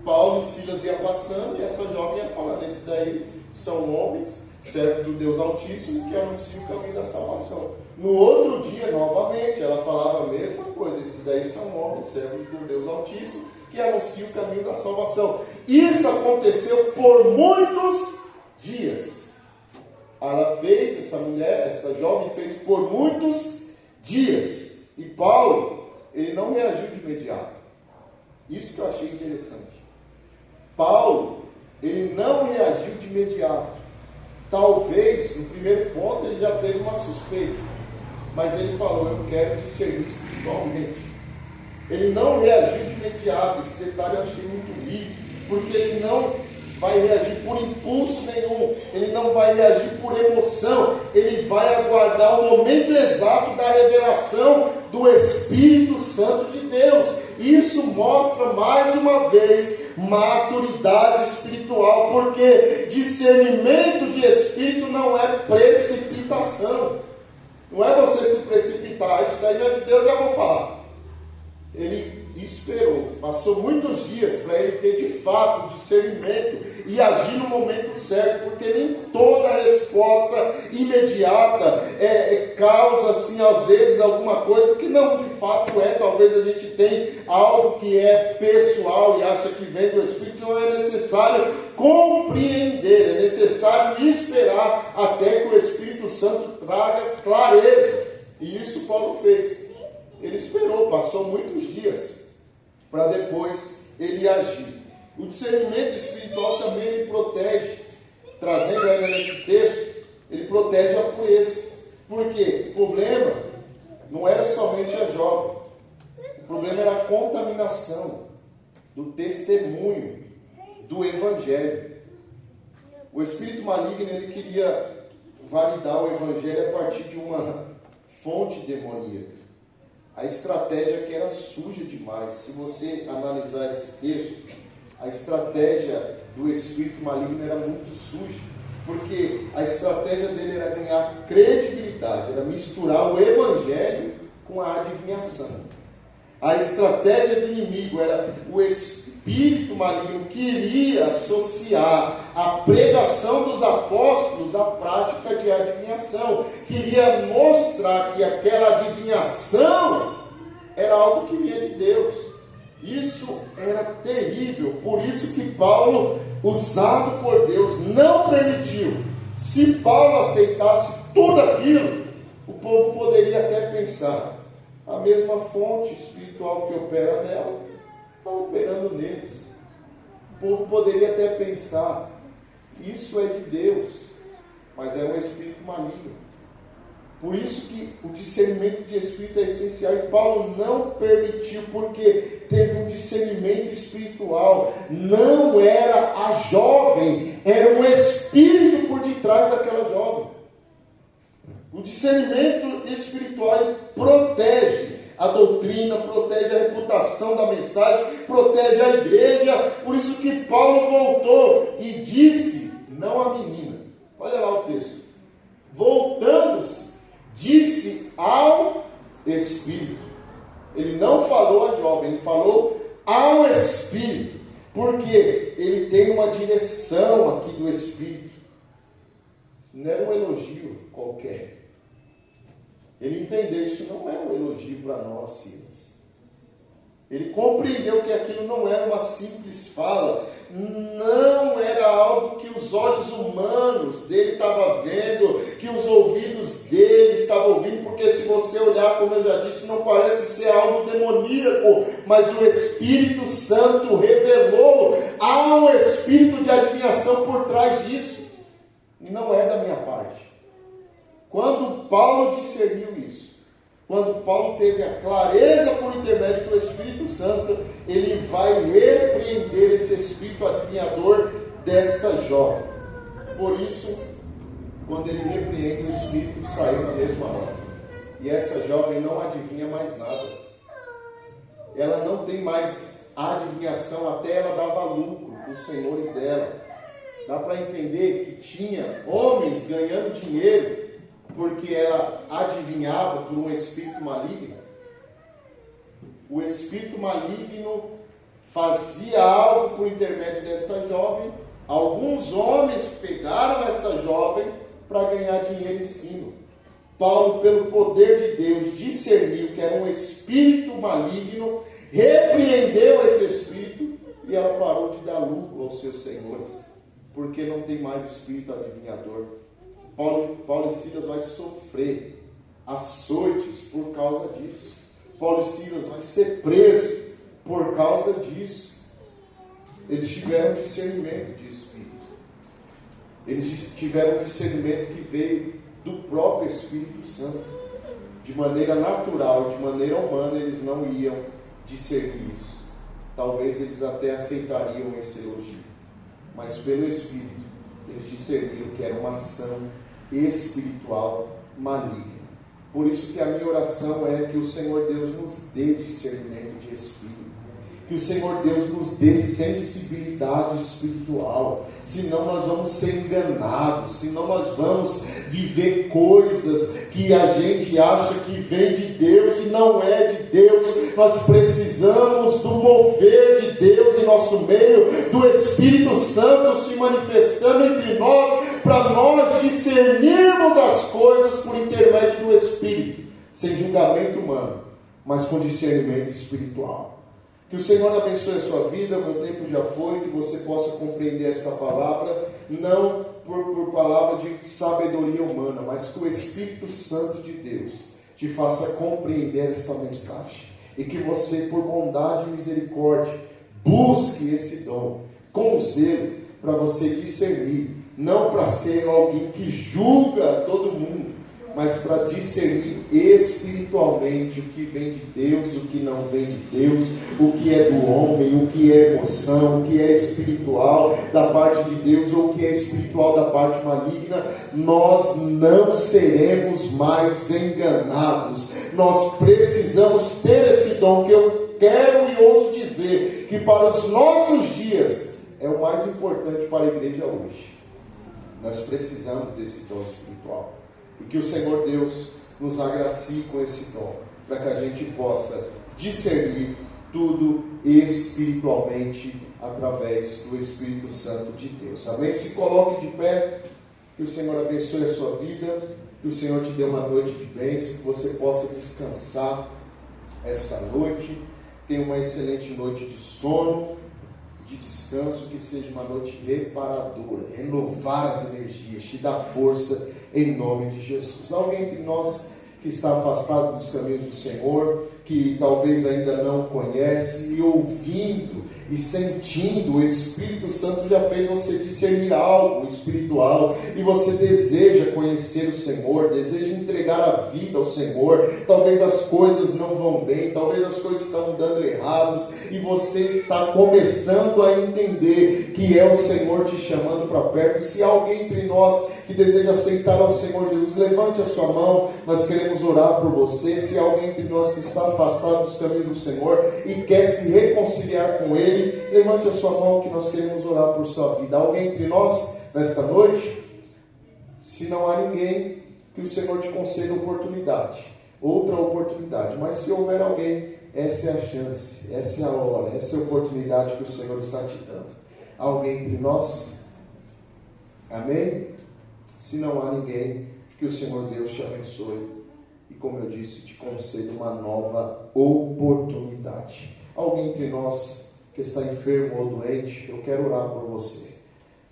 Paulo e Silas iam passando e essa jovem ia falando: esses daí são homens, servos do Deus Altíssimo, que anunciam o caminho da salvação. No outro dia, novamente, ela falava a mesma coisa: esses daí são homens, servos do Deus Altíssimo, que anunciam o caminho da salvação. Isso aconteceu por muitos dias. Ela fez, essa mulher, essa jovem fez por muitos dias. E Paulo, ele não reagiu de imediato. Isso que eu achei interessante. Paulo, ele não reagiu de imediato. Talvez, no primeiro ponto, ele já teve uma suspeita, mas ele falou: eu quero discernir espiritualmente. Ele não reagiu de imediato. Esse detalhe eu achei muito rico, porque ele não vai reagir por impulso nenhum, ele não vai reagir por emoção, ele vai aguardar o momento exato da revelação do Espírito Santo de Deus. Isso mostra mais uma vez maturidade espiritual, porque discernimento de espírito não é precipitação, não é você se precipitar. Isso daí é de Deus, já vou falar. Ele esperou, passou muitos dias para ele ter de fato discernimento e agir no momento certo, porque nem toda resposta imediata causa assim às vezes alguma coisa que não de fato é. Talvez a gente tenha algo que é pessoal e acha que vem do Espírito, então é necessário compreender, é necessário esperar até que o Espírito Santo traga clareza, e isso Paulo fez. Ele esperou, passou muitos dias para depois ele agir. O discernimento espiritual também ele protege, trazendo ainda nesse texto, ele protege a pureza. Por quê? O problema não era somente a jovem, o problema era a contaminação do testemunho do Evangelho. O espírito maligno ele queria validar o Evangelho a partir de uma fonte demoníaca. A estratégia que era suja demais. Se você analisar esse texto, a estratégia do espírito maligno era muito suja, porque a estratégia dele era ganhar credibilidade, era misturar o Evangelho com a adivinhação. A estratégia do inimigo era o espírito maligno queria associar a pregação dos apóstolos à prática de adivinhação, queria mostrar que aquela adivinhação era algo que vinha de Deus. Isso era terrível, por isso que Paulo, usado por Deus, não permitiu. Se Paulo aceitasse tudo aquilo, o povo poderia até pensar: a mesma fonte espiritual que opera nela está operando neles. O povo poderia até pensar: isso é de Deus, mas é um espírito maligno. Por isso que o discernimento de espírito é essencial, e Paulo não permitiu, porque teve um discernimento espiritual. Não era a jovem, era um espírito por detrás daquela jovem. O discernimento espiritual ele protege a doutrina, protege a reputação da mensagem, protege a igreja. Por isso que Paulo voltou e disse, não a menina, olha lá o texto, voltando-se, disse ao Espírito. Ele não falou a jovem, ele falou ao Espírito, porque ele tem uma direção aqui do Espírito. Não era um elogio qualquer. Ele entendeu, isso não é um elogio para nós, Silas. Ele compreendeu que aquilo não era uma simples fala, não era algo que os olhos humanos dele estavam vendo, que os ouvidos dele estavam ouvindo, porque se você olhar, como eu já disse, não parece ser algo demoníaco, mas o Espírito Santo revelou, há um espírito de adivinhação por trás disso, e não é da minha parte. Quando Paulo discerniu isso, quando Paulo teve a clareza por intermédio do Espírito Santo, ele vai repreender esse espírito adivinhador desta jovem. Por isso, quando ele repreende, o espírito saiu na mesma hora. E essa jovem não adivinha mais nada. Ela não tem mais adivinhação, até ela dava lucro para os senhores dela. Dá para entender que tinha homens ganhando dinheiro porque ela adivinhava por um espírito maligno. O espírito maligno fazia algo por intermédio desta jovem. Alguns homens pegaram esta jovem para ganhar dinheiro em cima. Paulo, pelo poder de Deus, discerniu que era um espírito maligno, repreendeu esse espírito e ela parou de dar lucro aos seus senhores, porque não tem mais espírito adivinhador. Paulo e Silas vai sofrer açoites por causa disso. Paulo e Silas vai ser preso por causa disso. eles tiveram discernimento de espírito. Eles tiveram discernimento que veio do próprio Espírito Santo. De maneira natural, de maneira humana, eles não iam discernir isso. Talvez eles até aceitariam esse elogio. Mas pelo Espírito, eles discerniram que era uma ação espiritual maligna. Por isso que a minha oração é que o Senhor Deus nos dê discernimento de espírito. Que o Senhor Deus nos dê sensibilidade espiritual. Senão nós vamos ser enganados. Senão nós vamos viver coisas que a gente acha que vem de Deus e não é de Deus. Nós precisamos do mover de Deus em nosso meio, do Espírito Santo se manifestando entre nós, para nós discernirmos as coisas por intermédio do Espírito, sem julgamento humano, mas com discernimento espiritual. Que o Senhor abençoe a sua vida. Meu tempo já foi. Que você possa compreender essa palavra, não por palavra de sabedoria humana, mas que o Espírito Santo de Deus te faça compreender essa mensagem. E que você, por bondade e misericórdia, busque esse dom com zelo, para você discernir, não para ser alguém que julga todo mundo, mas para discernir espiritualmente o que vem de Deus, o que não vem de Deus, o que é do homem, o que é emoção, o que é espiritual da parte de Deus, ou o que é espiritual da parte maligna. Nós não seremos mais enganados. Nós precisamos ter esse dom, que eu quero e ouso dizer que para os nossos dias é o mais importante para a igreja hoje. Nós precisamos desse dom espiritual. E que o Senhor Deus nos agracie com esse dom, para que a gente possa discernir tudo espiritualmente através do Espírito Santo de Deus. Amém? Se coloque de pé. Que o Senhor abençoe a sua vida. Que o Senhor te dê uma noite de bênção. Que você possa descansar esta noite. Tenha uma excelente noite de sono, de descanso. Que seja uma noite reparadora, renovar as energias, te dar força em nome de Jesus. Alguém entre nós que está afastado dos caminhos do Senhor, que talvez ainda não conhece, e ouvindo e sentindo, o Espírito Santo já fez você discernir algo espiritual, e você deseja conhecer o Senhor, deseja entregar a vida ao Senhor. Talvez as coisas não vão bem, talvez as coisas estão dando erradas, e você está começando a entender que é o Senhor te chamando para perto. Se há alguém entre nós que deseja aceitar ao Senhor Jesus, levante a sua mão, nós queremos orar por você. Se há alguém entre nós que está afastado dos caminhos do Senhor e quer se reconciliar com Ele, levante a sua mão, que nós queremos orar por sua vida. Alguém entre nós nesta noite? Se não há ninguém, que o Senhor te conceda oportunidade, outra oportunidade. Mas se houver alguém, essa é a chance, essa é a hora, essa é a oportunidade que o Senhor está te dando. Alguém entre nós? Amém? Se não há ninguém, que o Senhor Deus te abençoe e, como eu disse, te conceda uma nova oportunidade. Alguém entre nós que está enfermo ou doente, eu quero orar por você.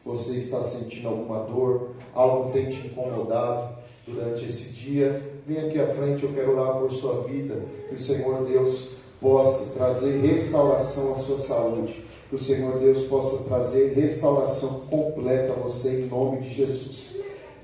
Você está sentindo alguma dor, algo tem te incomodado durante esse dia, vem aqui à frente, eu quero orar por sua vida, que o Senhor Deus possa trazer restauração à sua saúde, que o Senhor Deus possa trazer restauração completa a você, em nome de Jesus.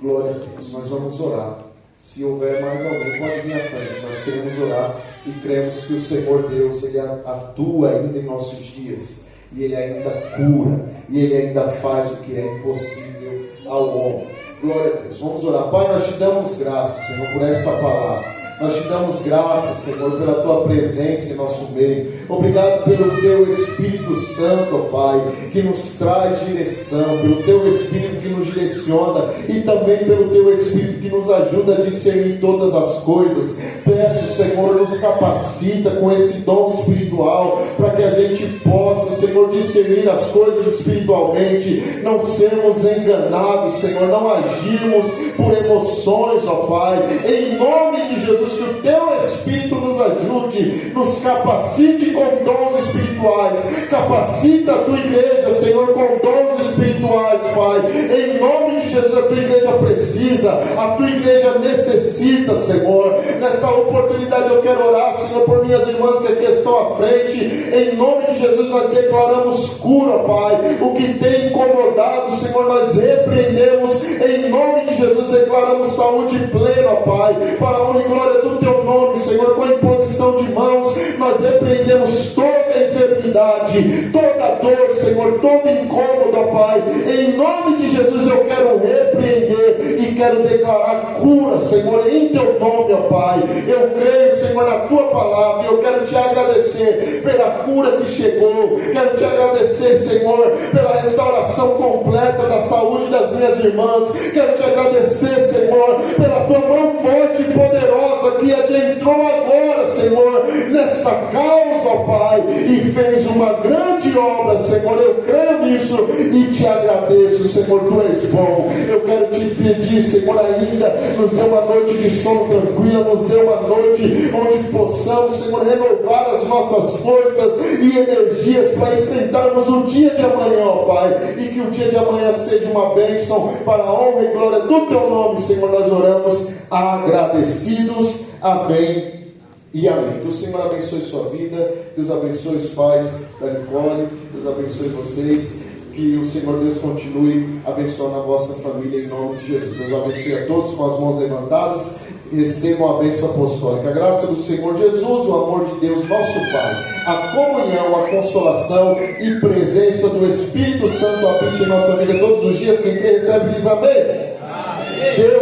Glória a Deus. Nós vamos orar. Se houver mais alguém, pode vir à frente. Nós queremos orar e cremos que o Senhor Deus, Ele atua ainda em nossos dias, e Ele ainda cura, e Ele ainda faz o que é impossível ao homem. Glória a Deus. Vamos orar. Pai, nós te damos graças, Senhor, por esta palavra. Nós te damos graças, Senhor, pela Tua presença em nosso meio. Obrigado pelo Teu Espírito Santo, ó Pai, que nos traz direção, pelo Teu Espírito que nos direciona, e também pelo Teu Espírito que nos ajuda a discernir todas as coisas. Peço, Senhor, nos capacita com esse dom espiritual, para que a gente possa, Senhor, discernir as coisas espiritualmente, não sermos enganados, Senhor, não agirmos por emoções, ó Pai, em nome de Jesus. Jesus, que o Teu Espírito nos ajude, nos capacite com dons espirituais, capacita a Tua igreja, Senhor, com dons espirituais, Pai, em nome de Jesus. A Tua igreja precisa, a Tua igreja necessita, Senhor. Nesta oportunidade eu quero orar, Senhor, por minhas irmãs que aqui estão à frente, em nome de Jesus nós declaramos cura, Pai. O que tem incomodado, Senhor, nós repreendemos, em nome de Jesus declaramos saúde plena, Pai, para a honra e glória do Teu nome, Senhor. Com a imposição de mãos nós repreendemos toda enfermidade, toda dor, Senhor, todo incômodo, Pai, em nome de Jesus eu quero repreender e quero declarar cura, Senhor, em Teu nome, ó Pai. Eu creio, Senhor, na Tua palavra, e eu quero Te agradecer pela cura que chegou, quero Te agradecer, Senhor, pela restauração completa da saúde das minhas irmãs, quero Te agradecer, Senhor, pela Tua mão forte e poderosa que adentrou agora, Senhor, nesta causa, ó Pai, e fez uma grande obra, Senhor. Eu creio nisso e Te agradeço, Senhor, Tu és bom. Eu quero Te pedir, Senhor, ainda nos dê uma noite de sono tranquila, nos dê uma noite onde possamos, Senhor, renovar as nossas forças e energias para enfrentarmos o dia de amanhã, ó Pai, e que o dia de amanhã seja uma bênção para a honra e glória do Teu nome, Senhor. Nós oramos agradecidos. Amém e amém. Que o Senhor abençoe sua vida, Deus abençoe os pais da Nicole, Deus abençoe vocês, que o Senhor Deus continue abençoando a vossa família em nome de Jesus. Deus abençoe a todos com as mãos levantadas, recebam a bênção apostólica. A graça do Senhor Jesus, o amor de Deus nosso Pai, a comunhão, a consolação e presença do Espírito Santo habite em nossa vida todos os dias. Quem crê recebe diz amém. Amém. Deus